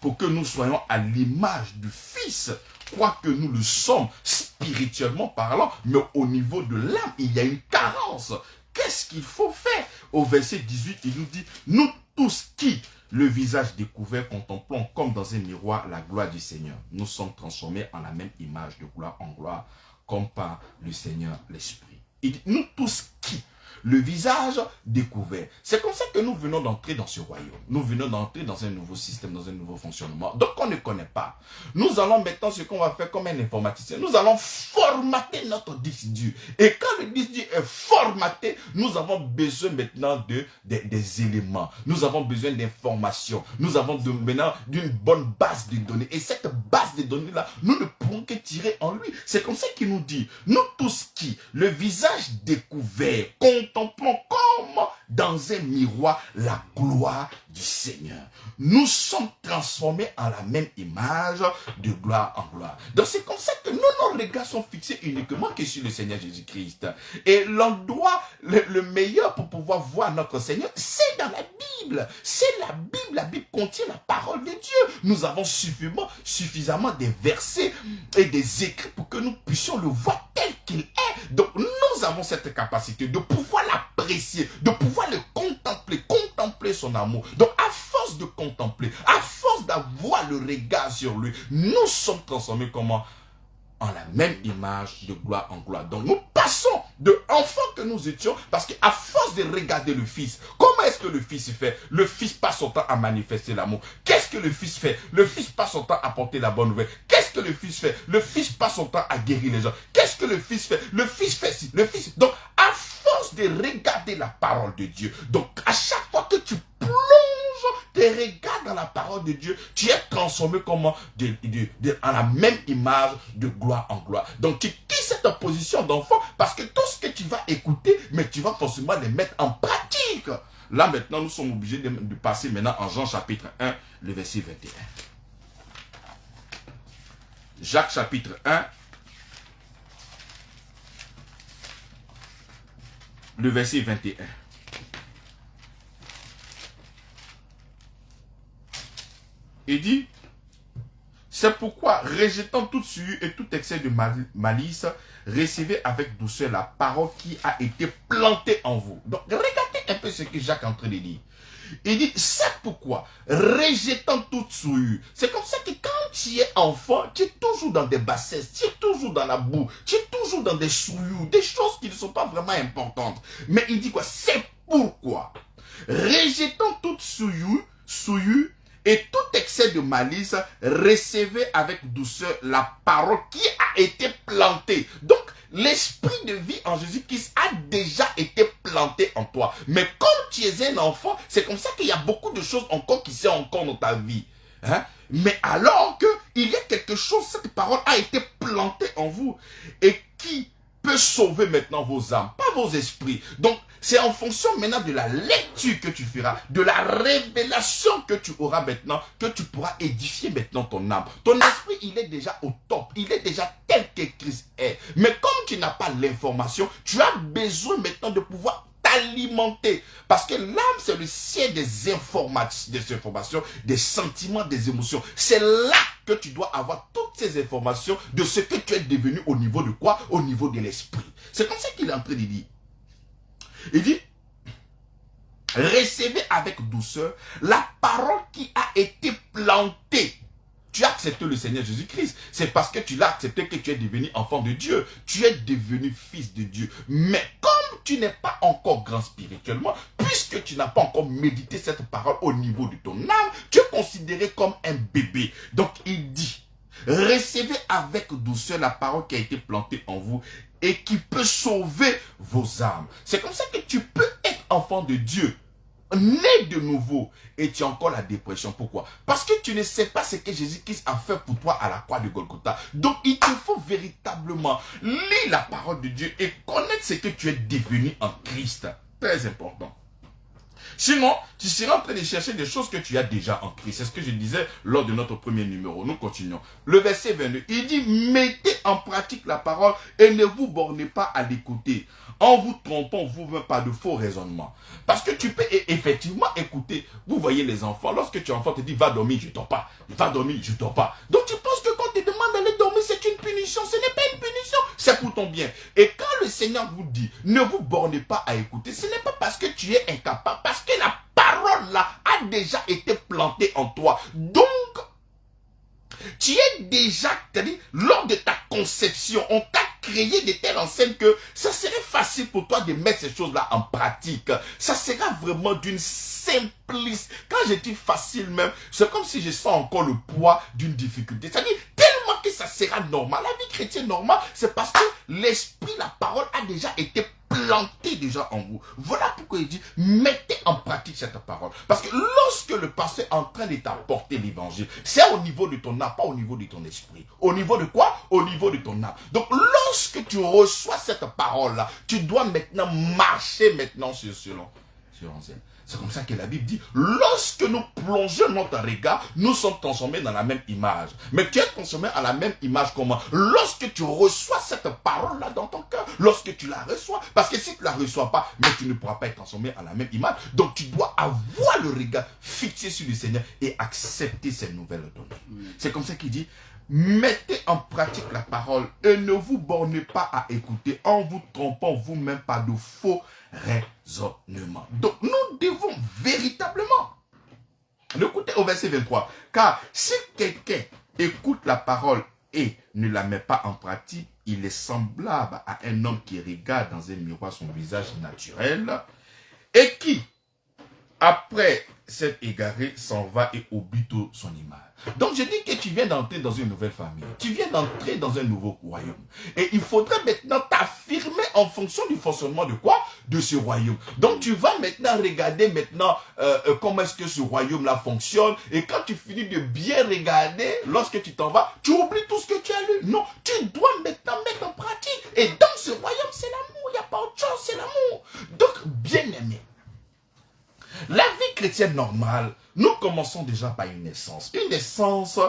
Pour que nous soyons à l'image du Fils, quoique nous le sommes spirituellement parlant, mais au niveau de l'âme, il y a une carence. Qu'est-ce qu'il faut faire? Au verset 18, il nous dit, nous tous qui, le visage découvert, contemplons comme dans un miroir la gloire du Seigneur, nous sommes transformés en la même image de gloire en gloire, comme par le Seigneur l'Esprit. Il dit, nous tous qui, le visage découvert. C'est comme ça que nous venons d'entrer dans ce royaume. Nous venons d'entrer dans un nouveau système, dans un nouveau fonctionnement. Donc on ne connaît pas. Nous allons maintenant, ce qu'on va faire comme un informaticien, nous allons formater notre disque dur. Et quand le disque dur est formaté, nous avons besoin maintenant des éléments. Nous avons besoin d'informations. Nous avons maintenant d'une bonne base de données. Et cette base de données-là, nous ne pourrons que tirer en lui. C'est comme ça qu'il nous dit, nous tous qui, le visage découvert, contemplons comme dans un miroir la gloire du Seigneur. Nous sommes transformés en la même image de gloire en gloire. Donc c'est comme ça que nos regards sont fixés uniquement que sur le Seigneur Jésus-Christ. Et l'endroit le meilleur pour pouvoir voir notre Seigneur, c'est dans la Bible. C'est la Bible. La Bible contient la parole de Dieu. Nous avons suffisamment des versets et des écrits pour que nous puissions le voir tel qu'il est. Donc nous avons cette capacité de pouvoir l'apprécier, de pouvoir le contempler son amour. Donc à force de contempler, à force d'avoir le regard sur lui, nous sommes transformés comment? En la même image de gloire en gloire. Donc nous passons de enfants que nous étions, parce qu'à force de regarder le Fils, comment est-ce que le Fils fait? Le Fils passe son temps à manifester l'amour. Qu'est-ce que le Fils fait? Le Fils passe son temps à porter la bonne nouvelle. Qu'est-ce que le Fils fait? Le Fils passe son temps à guérir les gens. Qu'est-ce que le Fils fait? Le Fils fait ci, le Fils... Donc, à force de regarder la parole de Dieu, donc à chaque fois que tu plonges tes regards dans la parole de Dieu, tu es transformé comment? En la même image de gloire en gloire. Donc tu quittes cette position d'enfant parce que tout ce que tu vas écouter, mais tu vas forcément les mettre en pratique. Là maintenant, nous sommes obligés de passer maintenant en Jean chapitre 1, le verset 21. Jacques chapitre 1, le verset 21. Il dit, c'est pourquoi, rejetant toute souillure et tout excès de malice, recevez avec douceur la parole qui a été plantée en vous. Donc, regardez un peu ce que Jacques est en train de dire. Il dit, c'est pourquoi, rejetant toute souillure. C'est comme ça que quand tu es enfant, tu es toujours dans des bassesses, tu es toujours dans la boue, tu es toujours dans des souillures, des choses qui ne sont pas vraiment importantes. Mais il dit quoi? C'est pourquoi, rejetant toute souillure, et tout excès de malice, recevez avec douceur la parole qui a été plantée. Donc, l'esprit de vie en Jésus-Christ a déjà été planté en toi. Mais comme tu es un enfant, c'est comme ça qu'il y a beaucoup de choses encore qui sont encore dans ta vie. Hein? Mais alors qu'il y a quelque chose, cette parole a été plantée en vous et qui peut sauver maintenant vos âmes, pas vos esprits. Donc, c'est en fonction maintenant de la lecture que tu feras, de la révélation que tu auras maintenant, que tu pourras édifier maintenant ton âme. Ton esprit, il est déjà au top, il est déjà tel que Christ est. Mais comme tu n'as pas l'information, tu as besoin maintenant de pouvoir t'alimenter. Parce que l'âme, c'est le ciel des informations, des sentiments, des émotions. C'est là que tu dois avoir toutes ces informations de ce que tu es devenu au niveau de quoi? Au niveau de l'esprit. C'est comme ça qu'il est en train de dire. Il dit, recevez avec douceur la parole qui a été plantée. Tu as accepté le Seigneur Jésus-Christ. C'est parce que tu l'as accepté que tu es devenu enfant de Dieu. Tu es devenu fils de Dieu. Mais comme tu n'es pas encore grand spirituellement, puisque tu n'as pas encore médité cette parole au niveau de ton âme, tu es considéré comme un bébé. Donc il dit, recevez avec douceur la parole qui a été plantée en vous et qui peut sauver vos âmes. C'est comme ça que tu peux être enfant de Dieu, né de nouveau, et tu as encore la dépression. Pourquoi? Parce que tu ne sais pas ce que Jésus-Christ a fait pour toi à la croix de Golgotha. Donc il te faut véritablement lire la parole de Dieu et connaître ce que tu es devenu en Christ. Très important. Sinon, tu seras en train de chercher des choses que tu as déjà en Christ. C'est ce que je disais lors de notre premier numéro. Nous continuons. Le verset 22, il dit, mettez en pratique la parole et ne vous bornez pas à l'écouter, en vous trompant vous-même par de faux raisonnements. Parce que tu peux effectivement écouter. Vous voyez les enfants, lorsque tu es enfant, tu te dis, va dormir, je ne dors pas. Va dormir, je ne dors pas. Donc tu penses que quand tu te demandes d'aller dormir, c'est une punition. Ce n'est pas une punition, c'est pour ton bien. Et quand le Seigneur vous dit, ne vous bornez pas à écouter, ce n'est pas parce que tu es incapable, parce que la parole là a déjà été plantée en toi. Donc, tu es déjà, c'est-à-dire, lors de ta conception, on t'a créé de telle enseigne que ça serait facile pour toi de mettre ces choses-là en pratique. Ça sera vraiment d'une simplice. Quand je dis facile même, c'est comme si je sens encore le poids d'une difficulté. C'est-à-dire, tellement que ça sera normal. La vie chrétienne normale, c'est parce que l'esprit, la parole a déjà été plantée déjà en vous. Voilà pourquoi il dit, mettez en pratique cette parole. Parce que lorsque le pasteur est en train de t'apporter l'évangile, c'est au niveau de ton âme, pas au niveau de ton esprit. Au niveau de quoi? Au niveau de ton âme. Donc lorsque tu reçois cette parole-là, tu dois maintenant marcher maintenant sur l'ancien. C'est comme ça que la Bible dit, lorsque nous plongeons notre regard, nous sommes transformés dans la même image. Mais tu es transformé à la même image comment? Lorsque tu reçois cette parole-là dans ton cœur, lorsque tu la reçois. Parce que si tu ne la reçois pas, mais tu ne pourras pas être transformé à la même image. Donc tu dois avoir le regard fixé sur le Seigneur et accepter ces nouvelles données. C'est comme ça qu'il dit, mettez en pratique la parole et ne vous bornez pas à écouter en vous trompant vous-même par de faux raisonnements. Donc nous devons véritablement écouter au verset 23. Car si quelqu'un écoute la parole et ne la met pas en pratique, il est semblable à un homme qui regarde dans un miroir son visage naturel et qui, après s'être égaré, s'en va et oublie tout son image. Donc je dis que tu viens d'entrer dans une nouvelle famille. Tu viens d'entrer dans un nouveau royaume. Et il faudrait maintenant t'affirmer en fonction du fonctionnement de quoi? De ce royaume. Donc tu vas maintenant regarder maintenant comment est-ce que ce royaume-là fonctionne. Et quand tu finis de bien regarder, lorsque tu t'en vas, tu oublies tout ce que tu as lu. Non, tu dois maintenant mettre en pratique. Et dans ce royaume, c'est l'amour. Il n'y a pas autre chose, c'est l'amour. Donc, bien aimé. La vie chrétienne normale, nous commençons déjà par une naissance. Une naissance,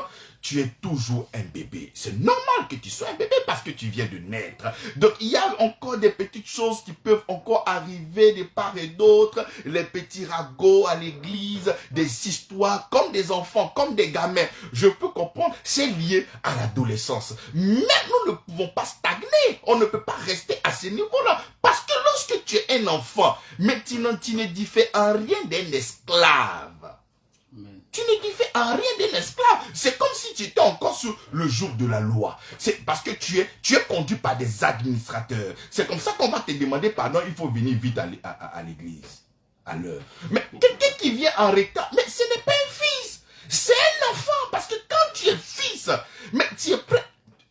tu es toujours un bébé. C'est normal que tu sois un bébé parce que tu viens de naître. Donc, il y a encore des petites choses qui peuvent encore arriver de part et d'autre. Les petits ragots à l'église, des histoires comme des enfants, comme des gamins. Je peux comprendre, c'est lié à l'adolescence. Mais nous ne pouvons pas stagner. On ne peut pas rester à ce niveau-là. Parce que lorsque tu es un enfant, mais tu ne diffères en rien d'un esclave. Tu ne diffères en rien d'un esclave. C'est comme si tu étais encore sur le jour de la loi. C'est parce que tu es conduit par des administrateurs. C'est comme ça qu'on va te demander pardon, il faut venir vite à l'église, à l'heure. Mais quelqu'un qui vient en retard, mais ce n'est pas un fils. C'est un enfant. Parce que quand tu es fils, mais tu es prêt.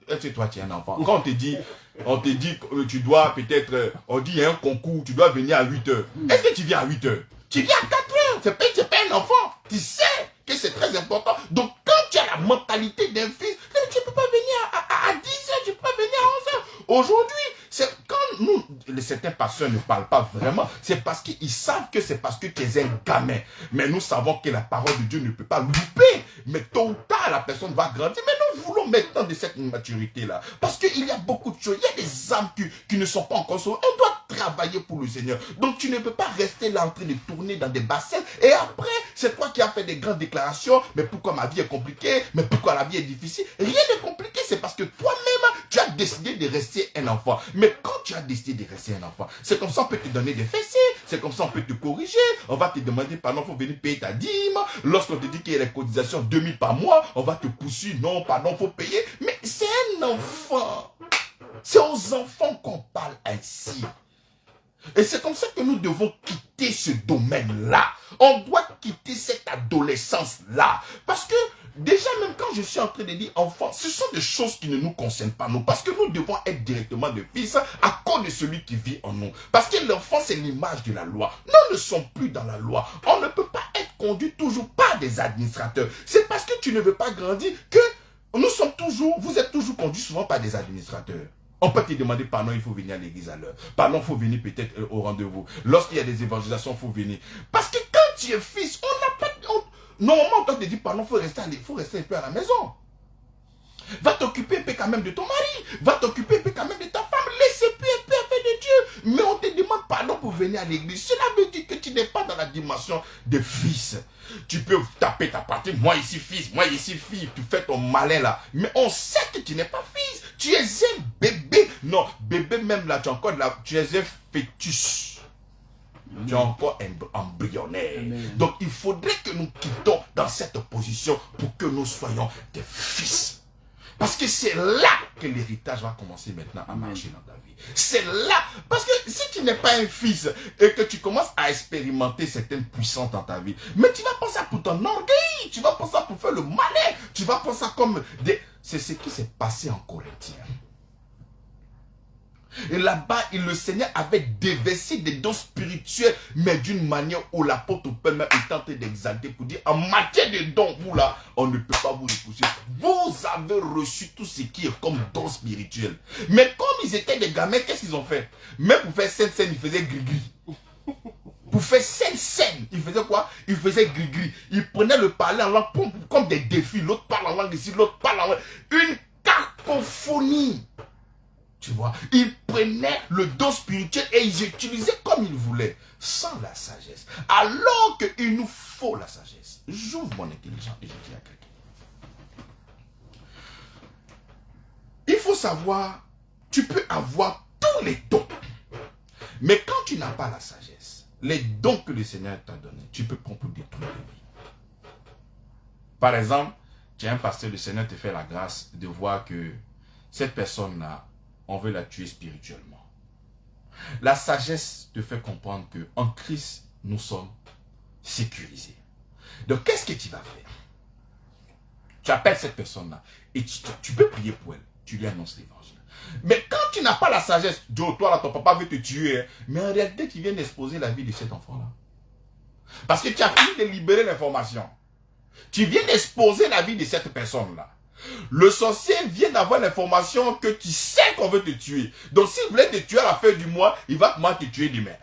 Est-ce que toi tu es un enfant? Quand on te dit que tu dois peut-être, on dit il y a un concours, tu dois venir à 8 heures. Est-ce que tu viens à 8 heures? Tu viens à 4 heures. C'est pas un enfant. Tu sais que c'est très important. Donc quand tu as la mentalité d'un fils, tu ne peux pas venir à 10 heures, tu ne peux pas venir à 11 heures. Aujourd'hui, quand nous, certains pasteurs ne parlent pas vraiment, c'est parce qu'ils savent que c'est parce que tu es un gamin. Mais nous savons que la parole de Dieu ne peut pas louper. Mais tôt ou tard, la personne va grandir. Mais nous voulons maintenant de cette maturité-là. Parce qu'il y a beaucoup de choses. Il y a des âmes qui ne sont pas encore sauvées. On doit travailler pour le Seigneur. Donc tu ne peux pas rester là en train de tourner dans des bassins. Et après, c'est toi qui as fait des grandes déclarations. Mais pourquoi ma vie est compliquée? Mais pourquoi la vie est difficile? Rien n'est compliqué. C'est parce que toi-même, tu as décidé de rester un enfant. Mais quand tu as décidé de rester un enfant, c'est comme ça on peut te donner des fessiers. C'est comme ça on peut te corriger. On va te demander, pardon, il faut venir payer ta dîme. Lorsqu'on te dit qu'il y a les cotisations 2000 par mois, on va te pousser. Non, pardon, il faut payer. Mais c'est un enfant. C'est aux enfants qu'on parle ainsi. Et c'est comme ça que nous devons quitter ce domaine-là. On doit quitter cette adolescence-là. Parce que déjà, même quand je suis en train de dire enfant, ce sont des choses qui ne nous concernent pas, nous. Parce que nous devons être directement des fils à cause de celui qui vit en nous. Parce que l'enfant, c'est l'image de la loi. Nous ne sommes plus dans la loi. On ne peut pas être conduit toujours par des administrateurs. C'est parce que tu ne veux pas grandir que vous êtes toujours conduit souvent par des administrateurs. On peut te demander, pardon, il faut venir à l'église à l'heure. Pardon, il faut venir peut-être au rendez-vous. Lorsqu'il y a des évangélisations, il faut venir. Parce que quand tu es fils, on n'a pas... Normalement, on doit te dire, pardon, il faut rester un peu à la maison. Va t'occuper un peu quand même de ton mari. Va t'occuper un peu quand même de ta femme. Laissez plus un peu affaire de Dieu. Mais on te demande pardon pour venir à l'église. Cela veut dire que tu n'es pas dans la dimension de fils. Tu peux taper ta partie. Moi ici fils, moi ici fille. Tu fais ton malin là. Mais on sait que tu n'es pas fils. Tu es un bébé. Non, bébé même là, tu es un fœtus. Tu es encore embryonnaire. Donc il faudrait que nous quittons dans cette position pour que nous soyons des fils. Parce que c'est là que l'héritage va commencer maintenant à marcher dans ta vie. C'est là. Parce que si tu n'es pas un fils et que tu commences à expérimenter certaines puissances dans ta vie, mais tu vas penser pour ton orgueil, tu vas penser pour faire le malin, tu vas penser comme des... C'est ce qui s'est passé en Corinthiens. Et là-bas, le Seigneur avait déversé des dons spirituels, mais d'une manière où l'apôtre Paul même est en train d'exalter pour dire, en matière de dons, vous là, on ne peut pas vous repousser. Vous avez reçu tout ce qui est comme don spirituel. Mais comme ils étaient des gamins, qu'est-ce qu'ils ont fait? Même pour faire scène, ils faisaient gris-gris. Pour faire scène, ils faisaient quoi? Ils faisaient gris-gris. Ils prenaient le parler en langue comme des défis. L'autre parle en langue ici, l'autre parle en langue. Une cacophonie. Tu vois, ils prenaient le don spirituel et ils utilisaient comme ils voulaient, sans la sagesse. Alors qu'il nous faut la sagesse. J'ouvre mon intelligence et je dis à quelqu'un. Il faut savoir, tu peux avoir tous les dons. Mais quand tu n'as pas la sagesse, les dons que le Seigneur t'a donnés, tu peux prendre pour détruire ta vie. Par exemple, tu es un pasteur, le Seigneur te fait la grâce de voir que cette personne-là on veut la tuer spirituellement. La sagesse te fait comprendre qu'en Christ, nous sommes sécurisés. Donc, qu'est-ce que tu vas faire? Tu appelles cette personne-là et tu peux prier pour elle. Tu lui annonces l'évangile. Mais quand tu n'as pas la sagesse, Joe, toi là, ton papa veut te tuer. Hein, mais en réalité, tu viens d'exposer la vie de cet enfant-là. Parce que tu as fini de libérer l'information. Tu viens d'exposer la vie de cette personne-là. Le sorcier vient d'avoir l'information que tu sais qu'on veut te tuer. Donc s'il voulait te tuer à la fin du mois, il va comment te tuer demain.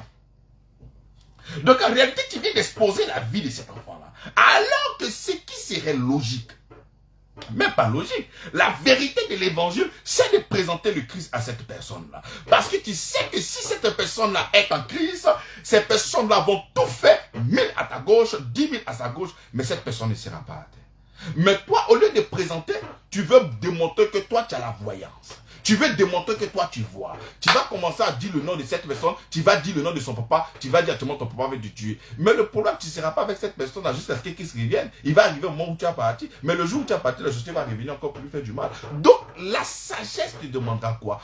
Donc en réalité, tu viens d'exposer la vie de cet enfant-là. Alors que ce qui serait logique, même pas logique, la vérité de l'évangile, c'est de présenter le Christ à cette personne-là. Parce que tu sais que si cette personne-là est en Christ, ces personnes-là vont tout faire, 1000 à ta gauche, 10 000 à sa gauche, mais cette personne ne sera pas à terre. Mais toi, au lieu de présenter, tu veux démontrer que toi, tu as la voyance. Tu veux démontrer que toi, tu vois. Tu vas commencer à dire le nom de cette personne, tu vas dire le nom de son papa, tu vas dire directement ton papa va te tuer. Mais le problème, tu ne seras pas avec cette personne jusqu'à ce qu'il se revienne. Il va arriver au moment où tu as parti. Mais le jour où tu as parti, la société va revenir encore pour lui faire du mal. Donc, la sagesse te demandera quoi?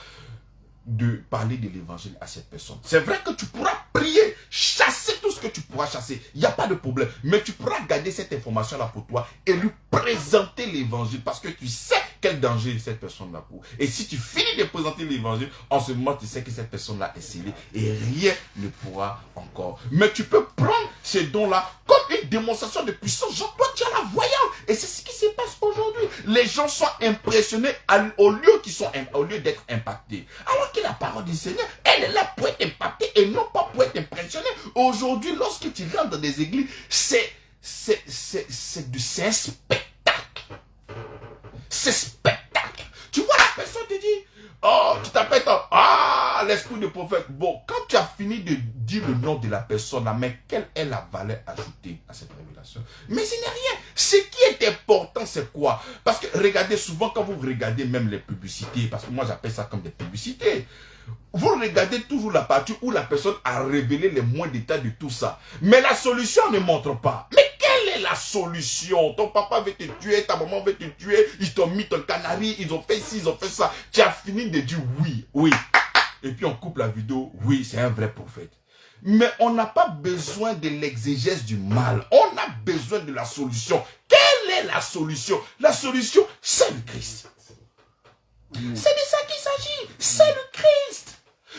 De parler de l'évangile à cette personne. C'est vrai que tu pourras prier, chasser tout ce que tu pourras chasser. Il n'y a pas de problème. Mais tu pourras garder cette information-là pour toi et lui présenter l'évangile parce que tu sais quel danger cette personne-là court. Et si tu finis de présenter l'évangile, en ce moment, tu sais que cette personne-là est scellée et rien ne pourra encore. Mais tu peux prendre ces dons-là comme une démonstration de puissance. Genre, toi, tu as la voyance. Et c'est ce qui se passe aujourd'hui. Les gens sont impressionnés au lieu d'être impactés. Alors que la parole du Seigneur, elle est là pour être impactée et non pas pour être impressionnée. Aujourd'hui, lorsque tu rentres dans des églises, c'est un spectacle. C'est spectacle. Tu vois, la personne te dit, oh, tu t'appelles, l'esprit de prophète. Bon, quand tu as fini de dire le nom de la personne, là, mais quelle est la valeur ajoutée à cette révélation? Mais ce n'est rien. Ce qui est important, c'est quoi? Parce que regardez, souvent quand vous regardez même les publicités, parce que moi j'appelle ça comme des publicités, vous regardez toujours la partie où la personne a révélé les moindres détails de tout ça. Mais la solution ne montre pas. Mais quelle est la solution? Ton papa veut te tuer, ta maman veut te tuer, ils t'ont mis ton canari, ils ont fait ci, ils ont fait ça. Tu as fini de dire oui. Et puis on coupe la vidéo, oui, c'est un vrai prophète. Mais on n'a pas besoin de l'exégèse du mal. On a besoin de la solution. Quelle est la solution? La solution, c'est le Christ. C'est de ça qu'il s'agit. C'est le Christ.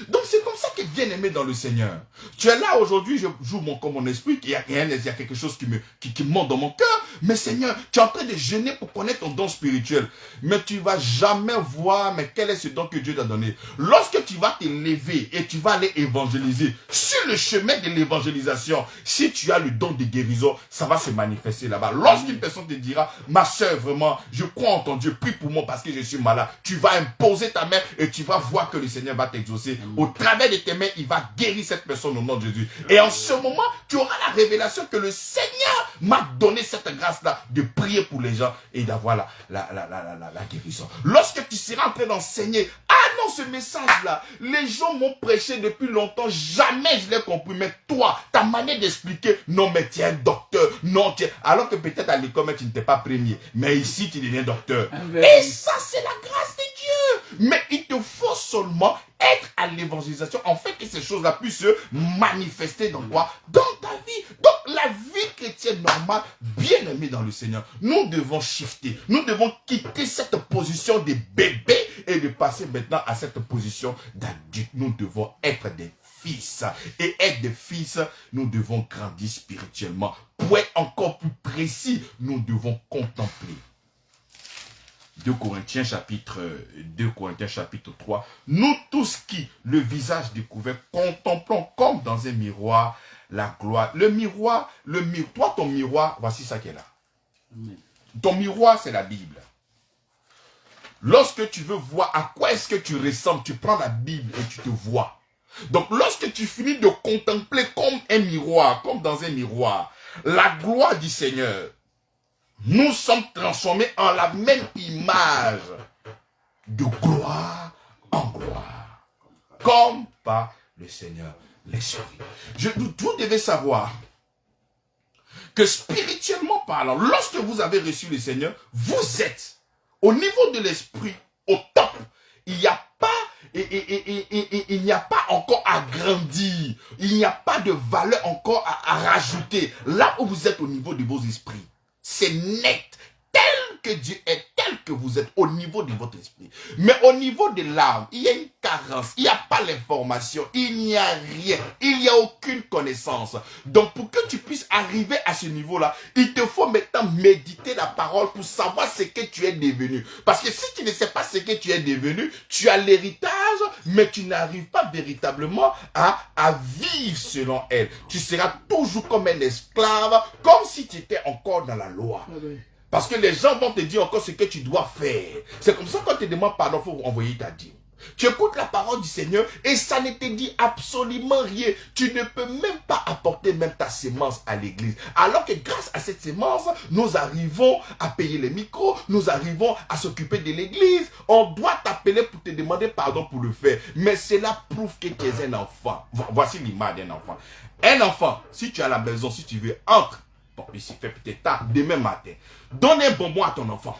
Donc c'est comme ça que bien aimé dans le Seigneur. Tu es là aujourd'hui, je joue mon esprit, il y a quelque chose qui monte dans mon cœur. Mais Seigneur, tu es en train de jeûner pour connaître ton don spirituel. Mais tu ne vas jamais voir, mais quel est ce don que Dieu t'a donné. Lorsque tu vas te lever et tu vas aller évangéliser, sur le chemin de l'évangélisation, si tu as le don de guérison, ça va se manifester là-bas. Lorsqu'une personne te dira, ma soeur, vraiment, je crois en ton Dieu, prie pour moi parce que je suis malade. Tu vas imposer ta main et tu vas voir que le Seigneur va t'exaucer. Au travers de tes mains, il va guérir cette personne au nom de Jésus. Et en ce moment, tu auras la révélation que le Seigneur m'a donné cette grâce-là de prier pour les gens et d'avoir la guérison. Lorsque tu seras en train d'enseigner, non, ce message-là, les gens m'ont prêché depuis longtemps, jamais je l'ai compris. Mais toi, ta manière d'expliquer, non, mais tu es un docteur, non, alors que peut-être à l'école, tu n'étais pas premier. Mais ici, tu deviens docteur. Et ça, c'est la grâce de Dieu. Mais il te faut seulement être à l'évangélisation, en fait que ces choses-là puissent se manifester dans quoi? Dans ta vie. Donc la vie chrétienne normale, bien aimée dans le Seigneur, nous devons shifter, nous devons quitter cette position de bébé et de passer maintenant à cette position d'adulte. Nous devons être des fils. Et être des fils, nous devons grandir spirituellement. Pour être encore plus précis, nous devons contempler. 2 Corinthiens chapitre 3. Nous tous qui, le visage découvert, contemplons comme dans un miroir la gloire. Le miroir, toi ton miroir, voici ça qui est là. Ton miroir, c'est la Bible. Lorsque tu veux voir à quoi est-ce que tu ressembles, tu prends la Bible et tu te vois. Donc lorsque tu finis de contempler comme un miroir, comme dans un miroir, la gloire du Seigneur, nous sommes transformés en la même image, de gloire en gloire, comme par le Seigneur l'Esprit. Vous devez savoir que spirituellement parlant, lorsque vous avez reçu le Seigneur, vous êtes au niveau de l'Esprit, au top. Il n'y a pas il n'y a pas encore à grandir. Il n'y a pas de valeur encore à rajouter. Là où vous êtes au niveau de vos esprits, c'est net. Tel que Dieu est, tel que vous êtes au niveau de votre esprit. Mais au niveau de l'âme, il y a une carence. Il n'y a pas l'information. Il n'y a rien. Il n'y a aucune connaissance. Donc pour que tu puisses arriver à ce niveau-là, il te faut maintenant méditer la parole pour savoir ce que tu es devenu. Parce que si tu ne sais pas ce que tu es devenu, tu as l'héritage, mais tu n'arrives pas véritablement à vivre selon elle. Tu seras toujours comme un esclave, comme si tu étais encore dans la loi. Parce que les gens vont te dire encore ce que tu dois faire. C'est comme ça qu'on te demande pardon, il faut envoyer ta dîme. Tu écoutes la parole du Seigneur et ça ne te dit absolument rien. Tu ne peux même pas apporter même ta sémence à l'église. Alors que grâce à cette sémence, nous arrivons à payer les micros, nous arrivons à s'occuper de l'église. On doit t'appeler pour te demander pardon pour le faire. Mais cela prouve que tu es un enfant. Voici l'image d'un enfant. Un enfant, si tu es à la maison, si tu veux, entre. Bon, ici fait peut-être tard, demain matin. Donne un bonbon à ton enfant.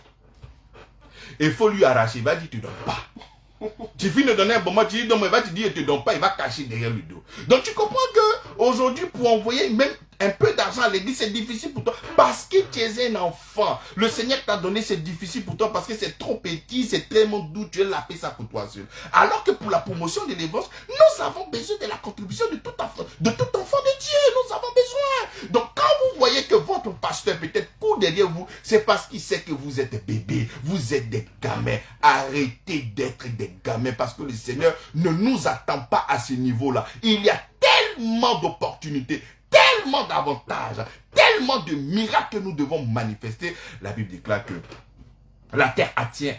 Il faut lui arracher. Il va dire, tu ne donnes pas. Tu finis de donner un bonbon, tu dis, non, mais il va te dire, tu ne donnes pas. Il va cacher derrière le dos. Donc tu comprends qu'aujourd'hui, pour envoyer même un peu d'argent à l'église, c'est difficile pour toi. Parce que tu es un enfant. Le Seigneur t'a donné, c'est difficile pour toi. Parce que c'est trop petit, c'est tellement doux. Tu as la paix ça pour toi seul. Alors que pour la promotion de l'évangile, nous avons besoin de la contribution de tout enfant de Dieu. Nous avons besoin. Donc quand vous voyez que votre pasteur peut-être court derrière vous, c'est parce qu'il sait que vous êtes bébés. Vous êtes des gamins. Arrêtez d'être des gamins. Parce que le Seigneur ne nous attend pas à ce niveau-là. Il y a tellement d'opportunités, tellement d'avantages, tellement de miracles que nous devons manifester. La Bible déclare que la terre entière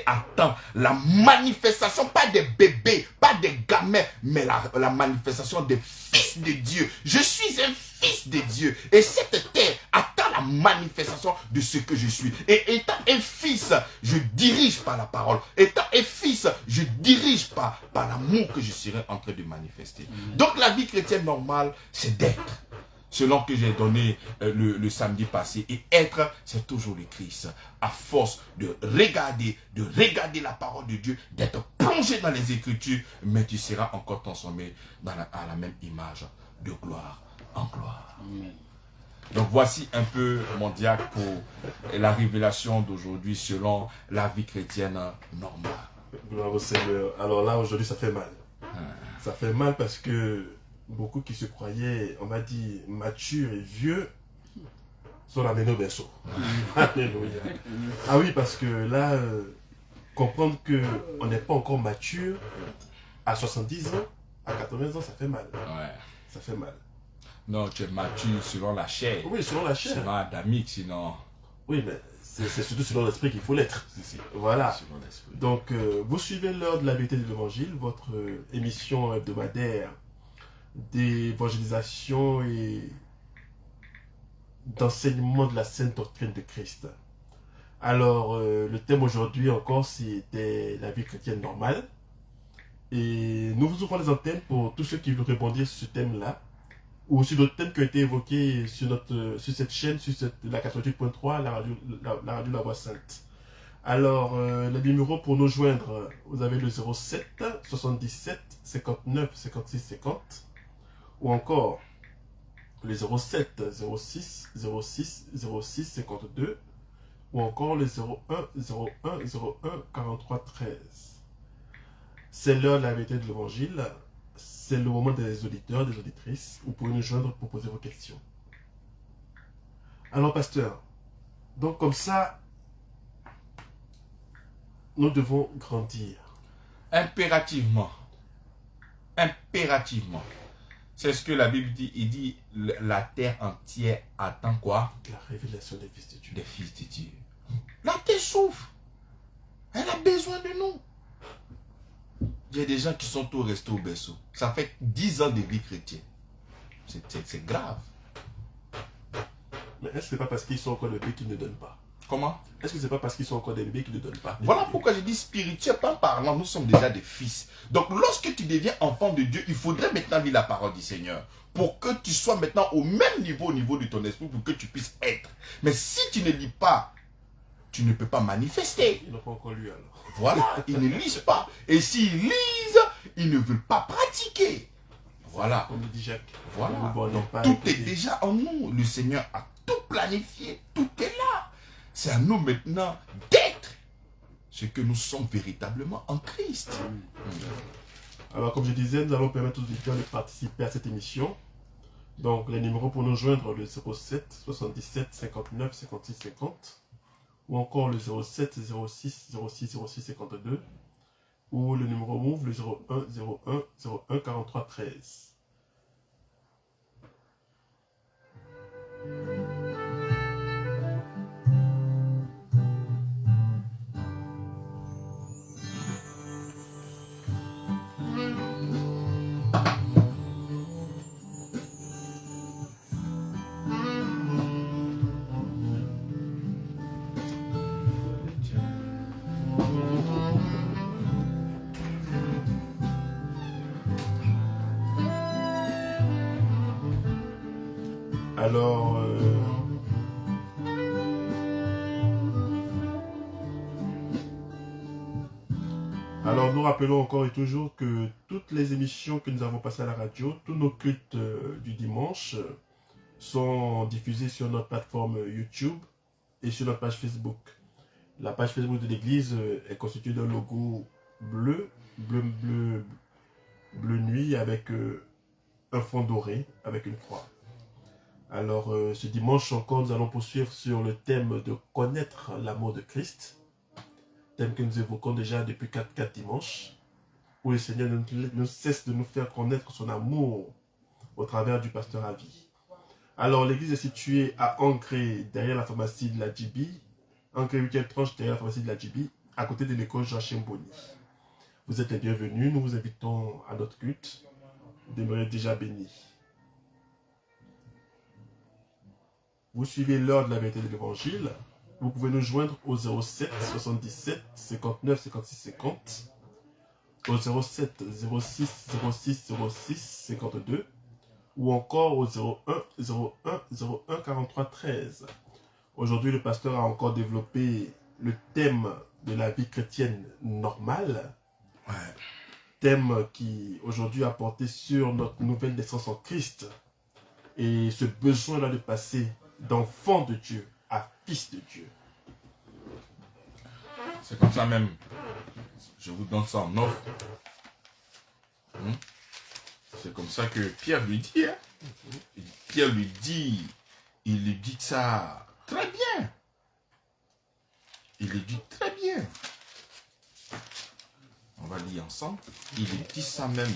attend la manifestation, pas des bébés, pas des gamins, mais la manifestation des fils de Dieu. Je suis un fils de Dieu. Et cette terre attend la manifestation de ce que je suis. Et étant un fils, je dirige par la parole. Étant un fils, je dirige par l'amour que je serai en train de manifester. Donc la vie chrétienne normale, c'est d'être. Selon que j'ai donné le samedi passé. Et être, c'est toujours le Christ. À force de regarder la parole de Dieu, d'être plongé dans les Écritures, mais tu seras encore transformé à la même image, de gloire en gloire. Amen. Donc voici un peu mon diacre pour la révélation d'aujourd'hui selon la vie chrétienne normale. Gloire au Seigneur. Alors là, aujourd'hui, ça fait mal. Ça fait mal parce que beaucoup qui se croyaient, on m'a dit, matures et vieux, sont amenés au berceau. Alléluia. Ah oui, parce que là, comprendre qu'on n'est pas encore mature, à 70 ans, à 80 ans, ça fait mal. Ouais. Ça fait mal. Non, tu es mature selon la chair. Oui, selon la chair. Selon adamique, sinon... Oui, mais c'est surtout selon l'esprit qu'il faut l'être. Voilà. Donc, vous suivez l'heure de la vérité de l'évangile, votre émission hebdomadaire d'évangélisation et d'enseignement de la sainte doctrine de Christ. Alors, le thème aujourd'hui encore, c'était la vie chrétienne normale. Et nous vous ouvrons les antennes pour tous ceux qui veulent rebondir sur ce thème-là, ou sur d'autres thèmes qui ont été évoqués sur cette chaîne, la 88.3, la radio La Voix Sainte. Alors, le numéro pour nous joindre, vous avez le 07 77 59 56 50, ou encore le 07 06 06 06 52, ou encore le 01 01 01 43 13. C'est l'heure de la vérité de l'évangile. C'est le moment des auditeurs, des auditrices. Vous pouvez nous joindre pour poser vos questions. Alors, pasteur, donc comme ça, nous devons grandir. Impérativement. Impérativement. C'est ce que la Bible dit. Il dit, la terre entière attend quoi? La révélation des fils de Dieu. Des fils de Dieu. La terre souffre. Elle a besoin de nous. Il y a des gens qui sont tous restés au berceau. Ça fait 10 ans de vie chrétienne. C'est grave. Mais est-ce que ce n'est pas parce qu'ils sont encore des bébés qu'ils ne donnent pas? Comment? Est-ce que ce n'est pas parce qu'ils sont encore des bébés qu'ils ne donnent pas? Voilà pourquoi je dis spirituellement parlant, nous sommes déjà des fils. Donc lorsque tu deviens enfant de Dieu, il faudrait maintenant lire la parole du Seigneur. Pour que tu sois maintenant au même niveau, au niveau de ton esprit, pour que tu puisses être. Mais si tu ne lis pas tu ne peux pas manifester. Ils n'ont pas encore lu alors. Voilà, ils ne lisent pas. Et s'ils lisent, ils ne veulent pas pratiquer. Voilà. Comme le dit Jacques. Voilà. Bon, non, pas Tout écouter. est déjà en nous. Le Seigneur a tout planifié. Tout est là. C'est à nous maintenant d'être ce que nous sommes véritablement en Christ. Alors, comme je disais, nous allons permettre aux auditeurs de participer à cette émission. Donc, les numéros pour nous joindre, le 07 77 59 56 50, ou encore le 07 06 06 06 52, ou le numéro Move, le 01 01 01 43 13. Alors, nous rappelons encore et toujours que toutes les émissions que nous avons passées à la radio, tous nos cultes du dimanche sont diffusés sur notre plateforme YouTube et sur notre page Facebook. La page Facebook de l'église est constituée d'un logo bleu nuit avec un fond doré avec une croix. Alors, ce dimanche encore, nous allons poursuivre sur le thème de connaître l'amour de Christ. Thème que nous évoquons déjà depuis 4 dimanches, où le Seigneur ne cesse de nous faire connaître son amour au travers du pasteur Avi. Alors, l'église est située à Ancré, derrière la pharmacie de la JB, Ancré 8e tranche derrière la pharmacie de la JB, à côté de l'école Joachim Bonny. Vous êtes les bienvenus, nous vous invitons à notre culte. Demeurez déjà bénis. Vous suivez l'heure de la vérité de l'évangile. Vous pouvez nous joindre au 07 77 59 56 50, au 07 06 06 06 52, ou encore au 01 01 01 43 13. Aujourd'hui, le pasteur a encore développé le thème de la vie chrétienne normale. Ouais. Thème qui aujourd'hui a porté sur notre nouvelle naissance en Christ et ce besoin-là de passer d'enfant de Dieu à fils de Dieu. C'est comme ça même. Je vous donne ça en offre. C'est comme ça que Pierre lui dit. Hein? Pierre lui dit, il lui dit ça très bien. Il lui dit très bien. On va lire ensemble. Il lui dit ça même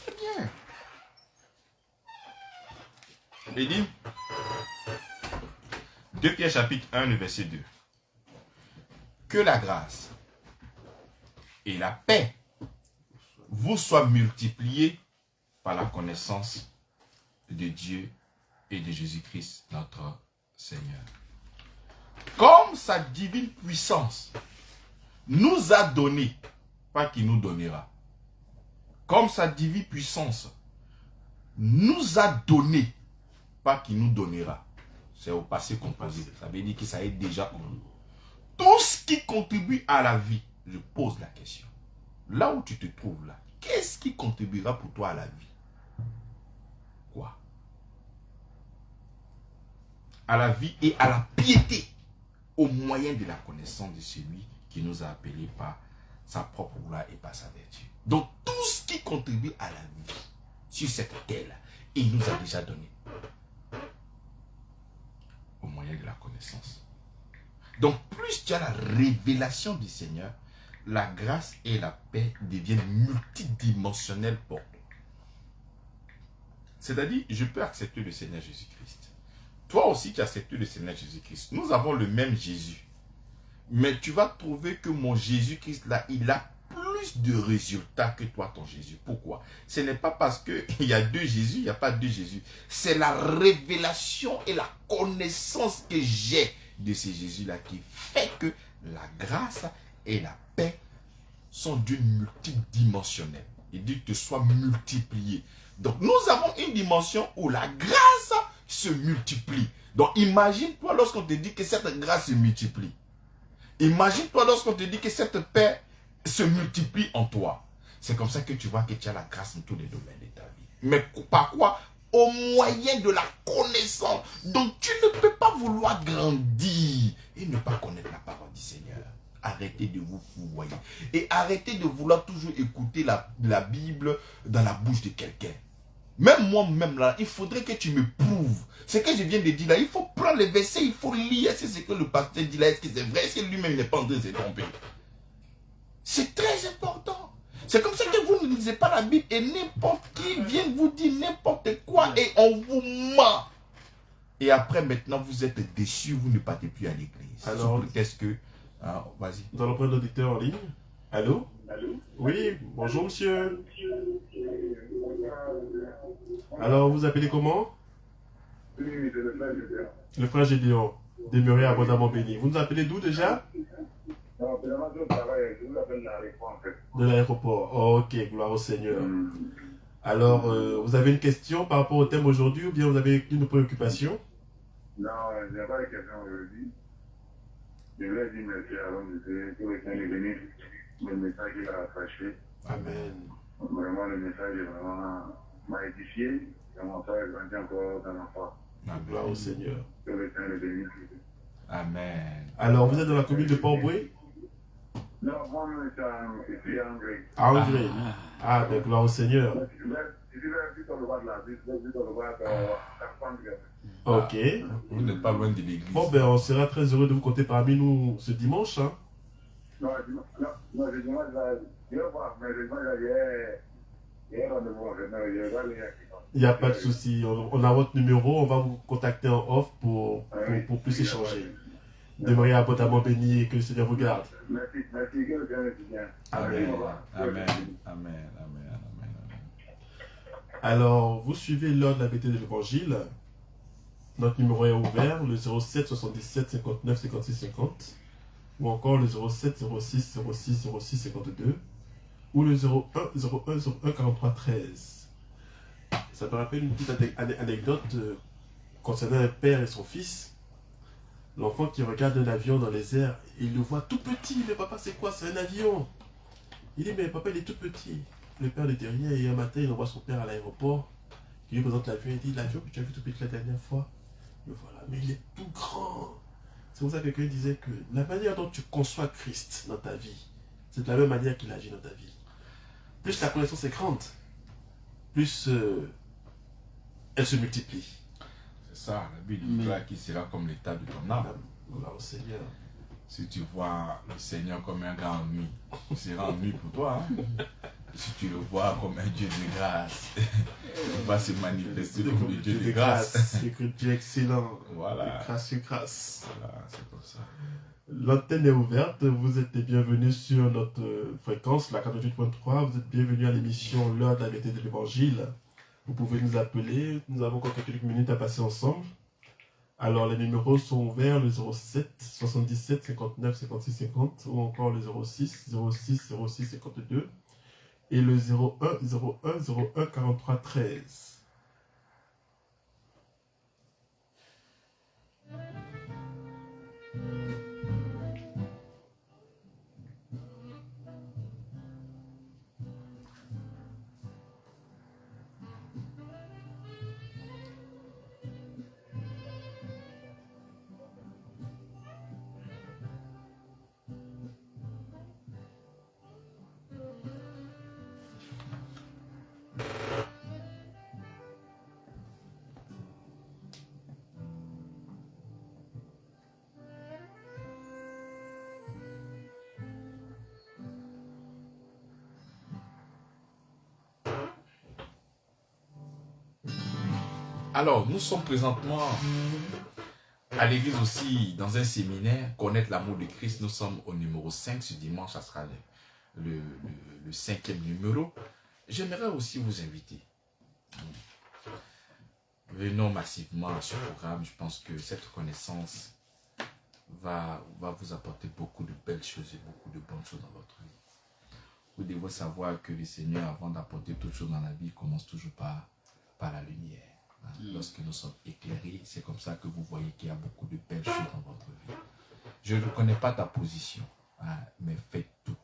très bien. Il dit, 2 Pierre chapitre 1, le verset 2. Que la grâce et la paix vous soient multipliées par la connaissance de Dieu et de Jésus-Christ, notre Seigneur. Comme sa divine puissance nous a donné, pas qu'il nous donnera, comme sa divine puissance nous a donné, pas qu'il nous donnera. C'est au passé composé. Ça veut dire que ça est déjà en nous. Tout ce qui contribue à la vie, je pose la question. Là où tu te trouves là, qu'est-ce qui contribuera pour toi à la vie? Quoi? À la vie et à la piété, au moyen de la connaissance de celui qui nous a appelés par sa propre gloire et par sa vertu. Donc tout ce qui contribue à la vie sur cette terre-là, il nous a déjà donné. Au moyen de la connaissance. Donc, plus tu as la révélation du Seigneur, la grâce et la paix deviennent multidimensionnelles pour toi. C'est-à-dire, je peux accepter le Seigneur Jésus-Christ. Toi aussi, tu acceptes le Seigneur Jésus-Christ. Nous avons le même Jésus. Mais tu vas trouver que mon Jésus-Christ, là, il a plus de résultats que toi, ton Jésus. Pourquoi? Ce n'est pas parce qu'il y a 2 Jésus, il n'y a pas 2 Jésus. C'est la révélation et la connaissance que j'ai de ce Jésus-là qui fait que la grâce et la paix sont d'une multidimensionnelle. Il dit que soit multiplié. Donc nous avons une dimension où la grâce se multiplie. Donc imagine-toi lorsqu'on te dit que cette grâce se multiplie. Imagine-toi lorsqu'on te dit que cette paix se multiplie en toi. C'est comme ça que tu vois que tu as la grâce dans tous les domaines de ta vie. Mais par quoi? Au moyen de la connaissance. Donc tu ne peux pas vouloir grandir et ne pas connaître la parole du Seigneur. Arrêtez de vous fourvoyer. Et arrêtez de vouloir toujours écouter la Bible dans la bouche de quelqu'un. Même moi-même là, il faudrait que tu me prouves. Ce que je viens de dire là, il faut prendre les versets, il faut lire. C'est ce que le pasteur dit là. Est-ce que c'est vrai? Est-ce que lui-même n'est pas en train de se tromper? C'est très important. C'est comme ça que vous ne lisez pas la Bible et n'importe qui vient vous dire n'importe quoi et on vous ment. Et après, maintenant, vous êtes déçus, vous ne partez plus à l'église. Alors, qu'est-ce que... Ah, vas-y. Dans le point d'auditeur en ligne. Allô? Oui, bonjour monsieur. Alors, vous appelez comment? Le frère Gédéon. Demeurez abondamment béni. Vous nous appelez d'où déjà? De l'aéroport. Oh, ok, gloire au Seigneur. Alors, vous avez une question par rapport au thème aujourd'hui ou bien vous avez une préoccupation? Non, je n'ai pas de question aujourd'hui. Je voulais dire merci à l'homme de Dieu pour le temps de venir, le message qu'il a attaché. Amen. Vraiment, le message m'a édifié et mon frère est grandi encore dans la foi. Gloire au Seigneur. Que le temps de venir. Amen. Alors, vous êtes dans la commune de Port-Boué? Non, moi, je suis en grec. Ah, en Grec. Ah, ben, gloire au Seigneur. Je suis venu sur le bas de la ville, je suis sur le bas de Ok. Vous n'êtes pas loin de l'église. Bon, ben, on sera très heureux de vous compter parmi nous ce dimanche. Hein. Non, je dimanche, je vais voir, mais je dimanche, il y a un rendez-vous en fait. Je vais aller. Il n'y a pas de souci. On a votre numéro. On va vous contacter en off pour plus échanger. Demeurez abondamment bénis et que le Seigneur vous garde. Merci, que le Seigneur te bien. Amen. Amen. Amen. Amen. Alors, vous suivez l'heure de la vérité de l'évangile. Notre numéro est ouvert, le 07 77 59 56 50. Ou encore le 07 06 06 06 52. Ou le 01 01 01 43 13. Ça me rappelle une petite anecdote concernant un père et son fils. L'enfant qui regarde un avion dans les airs, il le voit tout petit. Mais papa, c'est quoi? C'est un avion. Il dit, mais papa, il est tout petit. Le père de derrière, et un matin, il envoie son père à l'aéroport. Il lui présente l'avion. Il dit, l'avion que tu as vu tout petit la dernière fois, le voilà. Mais il est tout grand. C'est pour ça que quelqu'un disait que la manière dont tu conçois Christ dans ta vie, c'est de la même manière qu'il agit dans ta vie. Plus la connaissance est grande, plus elle se multiplie. C'est ça, la Bible dit qu'il sera comme l'état de ton âme. Gloire au Seigneur. Si tu vois le Seigneur comme un gars ennui, il sera ennui pour toi. Hein? Si tu le vois comme un Dieu de grâce, il va se manifester comme le Dieu de grâce. C'est que Dieu excellent. Voilà. De grâce sur grâce. Voilà, c'est comme ça. L'antenne est ouverte. Vous êtes les bienvenus sur notre fréquence, la 48.3. Vous êtes bienvenus à l'émission L'heure de la vérité de l'évangile. Vous pouvez nous appeler. Nous avons encore quelques minutes à passer ensemble. Alors, les numéros sont ouverts, le 07 77 59 56 50 ou encore le 06 06 06 52 et le 01 01 01 43 13. Alors, nous sommes présentement à l'église aussi, dans un séminaire, connaître l'amour de Christ. Nous sommes au numéro 5 ce dimanche, ça sera le 5e numéro. J'aimerais aussi vous inviter. Venons massivement à ce programme. Je pense que cette connaissance va vous apporter beaucoup de belles choses et beaucoup de bonnes choses dans votre vie. Vous devez savoir que le Seigneur, avant d'apporter toutes choses dans la vie, commence toujours par la lumière. Lorsque nous sommes éclairés, c'est comme ça que vous voyez qu'il y a beaucoup de belles choses dans votre vie. Je ne connais pas ta position, hein, mais fais tout.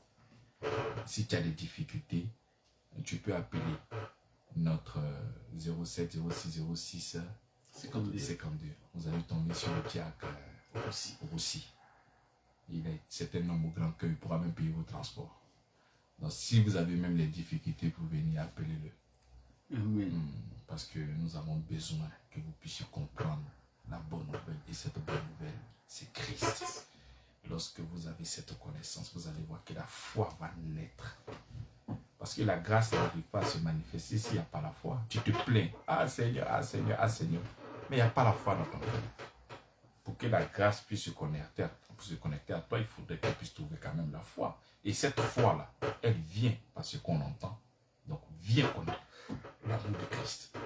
Si tu as des difficultés, tu peux appeler notre 07 06 06 52. Vous allez tomber sur le Diac aussi. C'est un homme au grand cœur, il pourra même payer vos transports. Donc si vous avez même les difficultés pour venir, appelez-le. Amen. Parce que nous avons besoin que vous puissiez comprendre la bonne nouvelle. Et cette bonne nouvelle, c'est Christ. Lorsque vous avez cette connaissance, vous allez voir que la foi va naître. Parce que la grâce n'arrive pas à se manifester s'il n'y a pas la foi. Tu te plains. Ah Seigneur, ah Seigneur, ah Seigneur. Mais il n'y a pas la foi dans ton cœur. Pour que la grâce puisse se connecter à toi, il faudrait qu'elle puisse trouver quand même la foi. Et cette foi-là, elle vient par ce qu'on entend. Donc, viens connaître l'amour de Christ.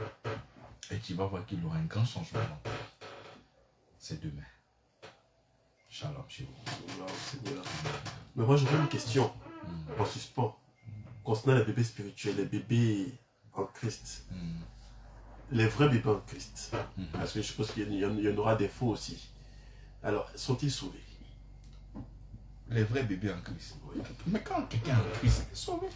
Et tu vas voir qu'il y aura un grand changement dans ta vie. C'est demain. Shalom chez vous. Wow, Seigneur. Mais moi, j'aurais une question en suspens concernant les bébés spirituels, les bébés en Christ. Les vrais bébés en Christ. Parce que je suppose qu'il y en aura des faux aussi. Alors, sont-ils sauvés? Les vrais bébés en Christ. Oui. Mais quand quelqu'un est en Christ, il est sauvé.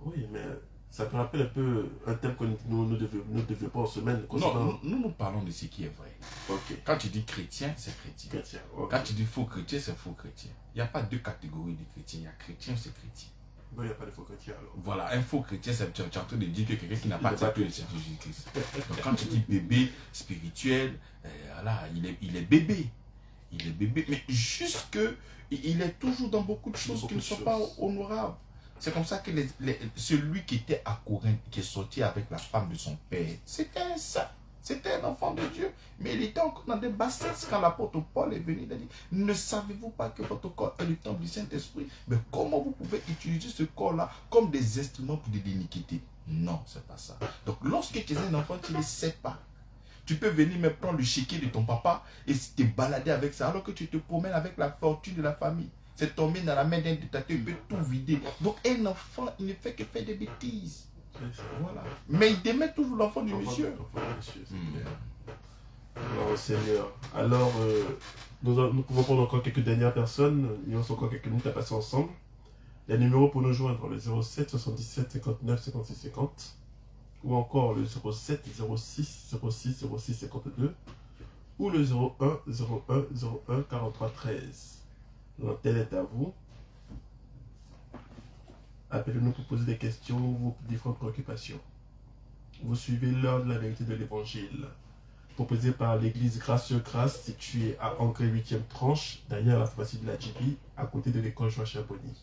Oui, mais ça me rappelle un peu un thème que nous développons en semaine. Non, nous parlons de ce qui est vrai. Ok. Quand tu dis chrétien, c'est chrétien. Chrétien. Ok. Quand tu dis faux chrétien, c'est faux chrétien. Il n'y a pas deux catégories de chrétiens. Il y a chrétien, c'est chrétien. Non, il n'y a pas de faux chrétiens alors. Voilà, un faux chrétien, c'est tu es en train de dire que quelqu'un qui n'a pas accepté le Seigneur Jésus-Christ. Donc quand tu dis bébé spirituel, voilà, il est bébé. Il est bébé, mais juste que il est toujours dans beaucoup de choses qui ne sont pas honorables. C'est comme ça que celui qui était à Corinthe, qui est sorti avec la femme de son père, c'était un saint. C'était un enfant de Dieu, mais il était encore dans des bassesses quand l'apôtre Paul est venu. Il a dit, ne savez-vous pas que votre corps est le temple du Saint-Esprit? Mais comment vous pouvez utiliser ce corps-là comme des instruments pour de l'iniquité? Non, c'est pas ça. Donc lorsque tu es un enfant, tu ne sais pas. Tu peux venir me prendre le chéquier de ton papa et te balader avec ça, alors que tu te promènes avec la fortune de la famille. C'est tombé dans la main d'un dictateur, il peut tout vider. Donc un enfant, il ne fait que faire des bêtises. Voilà. Mais il démet toujours l'enfant du monsieur. Alors, Seigneur. Alors, nous pouvons prendre encore quelques dernières personnes. Il nous reste encore quelques minutes à passer ensemble. Les numéros pour nous joindre, le 07 77 59 56 50. Ou encore le 07 06 06 06 52. Ou le 01 01 01 43 13. L'antenne est à vous. Appelez-nous pour poser des questions ou vos différentes préoccupations. Vous suivez l'heure de la vérité de l'évangile, proposé par l'église Grâce sur Grâce, située à Angers 8e tranche, derrière la pharmacie de la JB, à côté de l'école Joachim Bonny.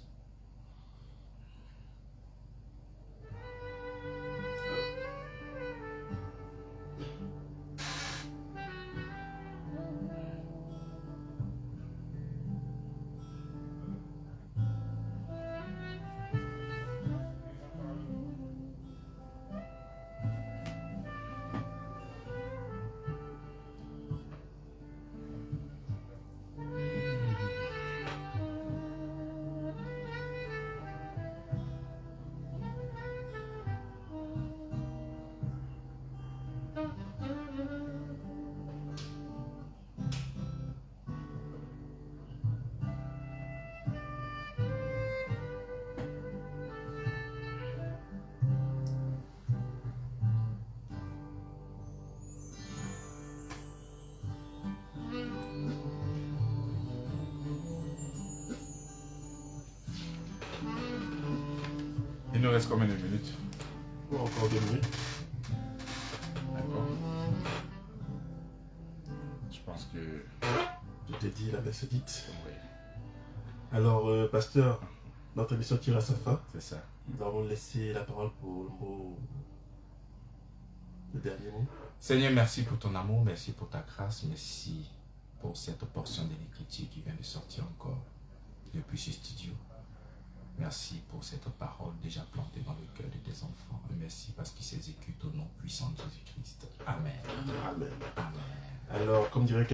Il nous reste combien de minutes? Encore 2 minutes. D'accord. Je pense que... Tout est dit, la messe est dite. Oui, Alors, pasteur, notre émission tire à sa fin. c'est ça. Nous allons laisser la parole pour le dernier mot. Seigneur, merci pour ton amour, merci pour ta grâce, merci pour cette portion de l'écriture qui vient de sortir encore depuis ce studio. Merci pour cette parole déjà plantée dans le cœur de tes enfants. Merci parce qu'ils s'exécutent au nom puissant de Jésus-Christ. Amen. Amen. Amen. Alors, comme dirait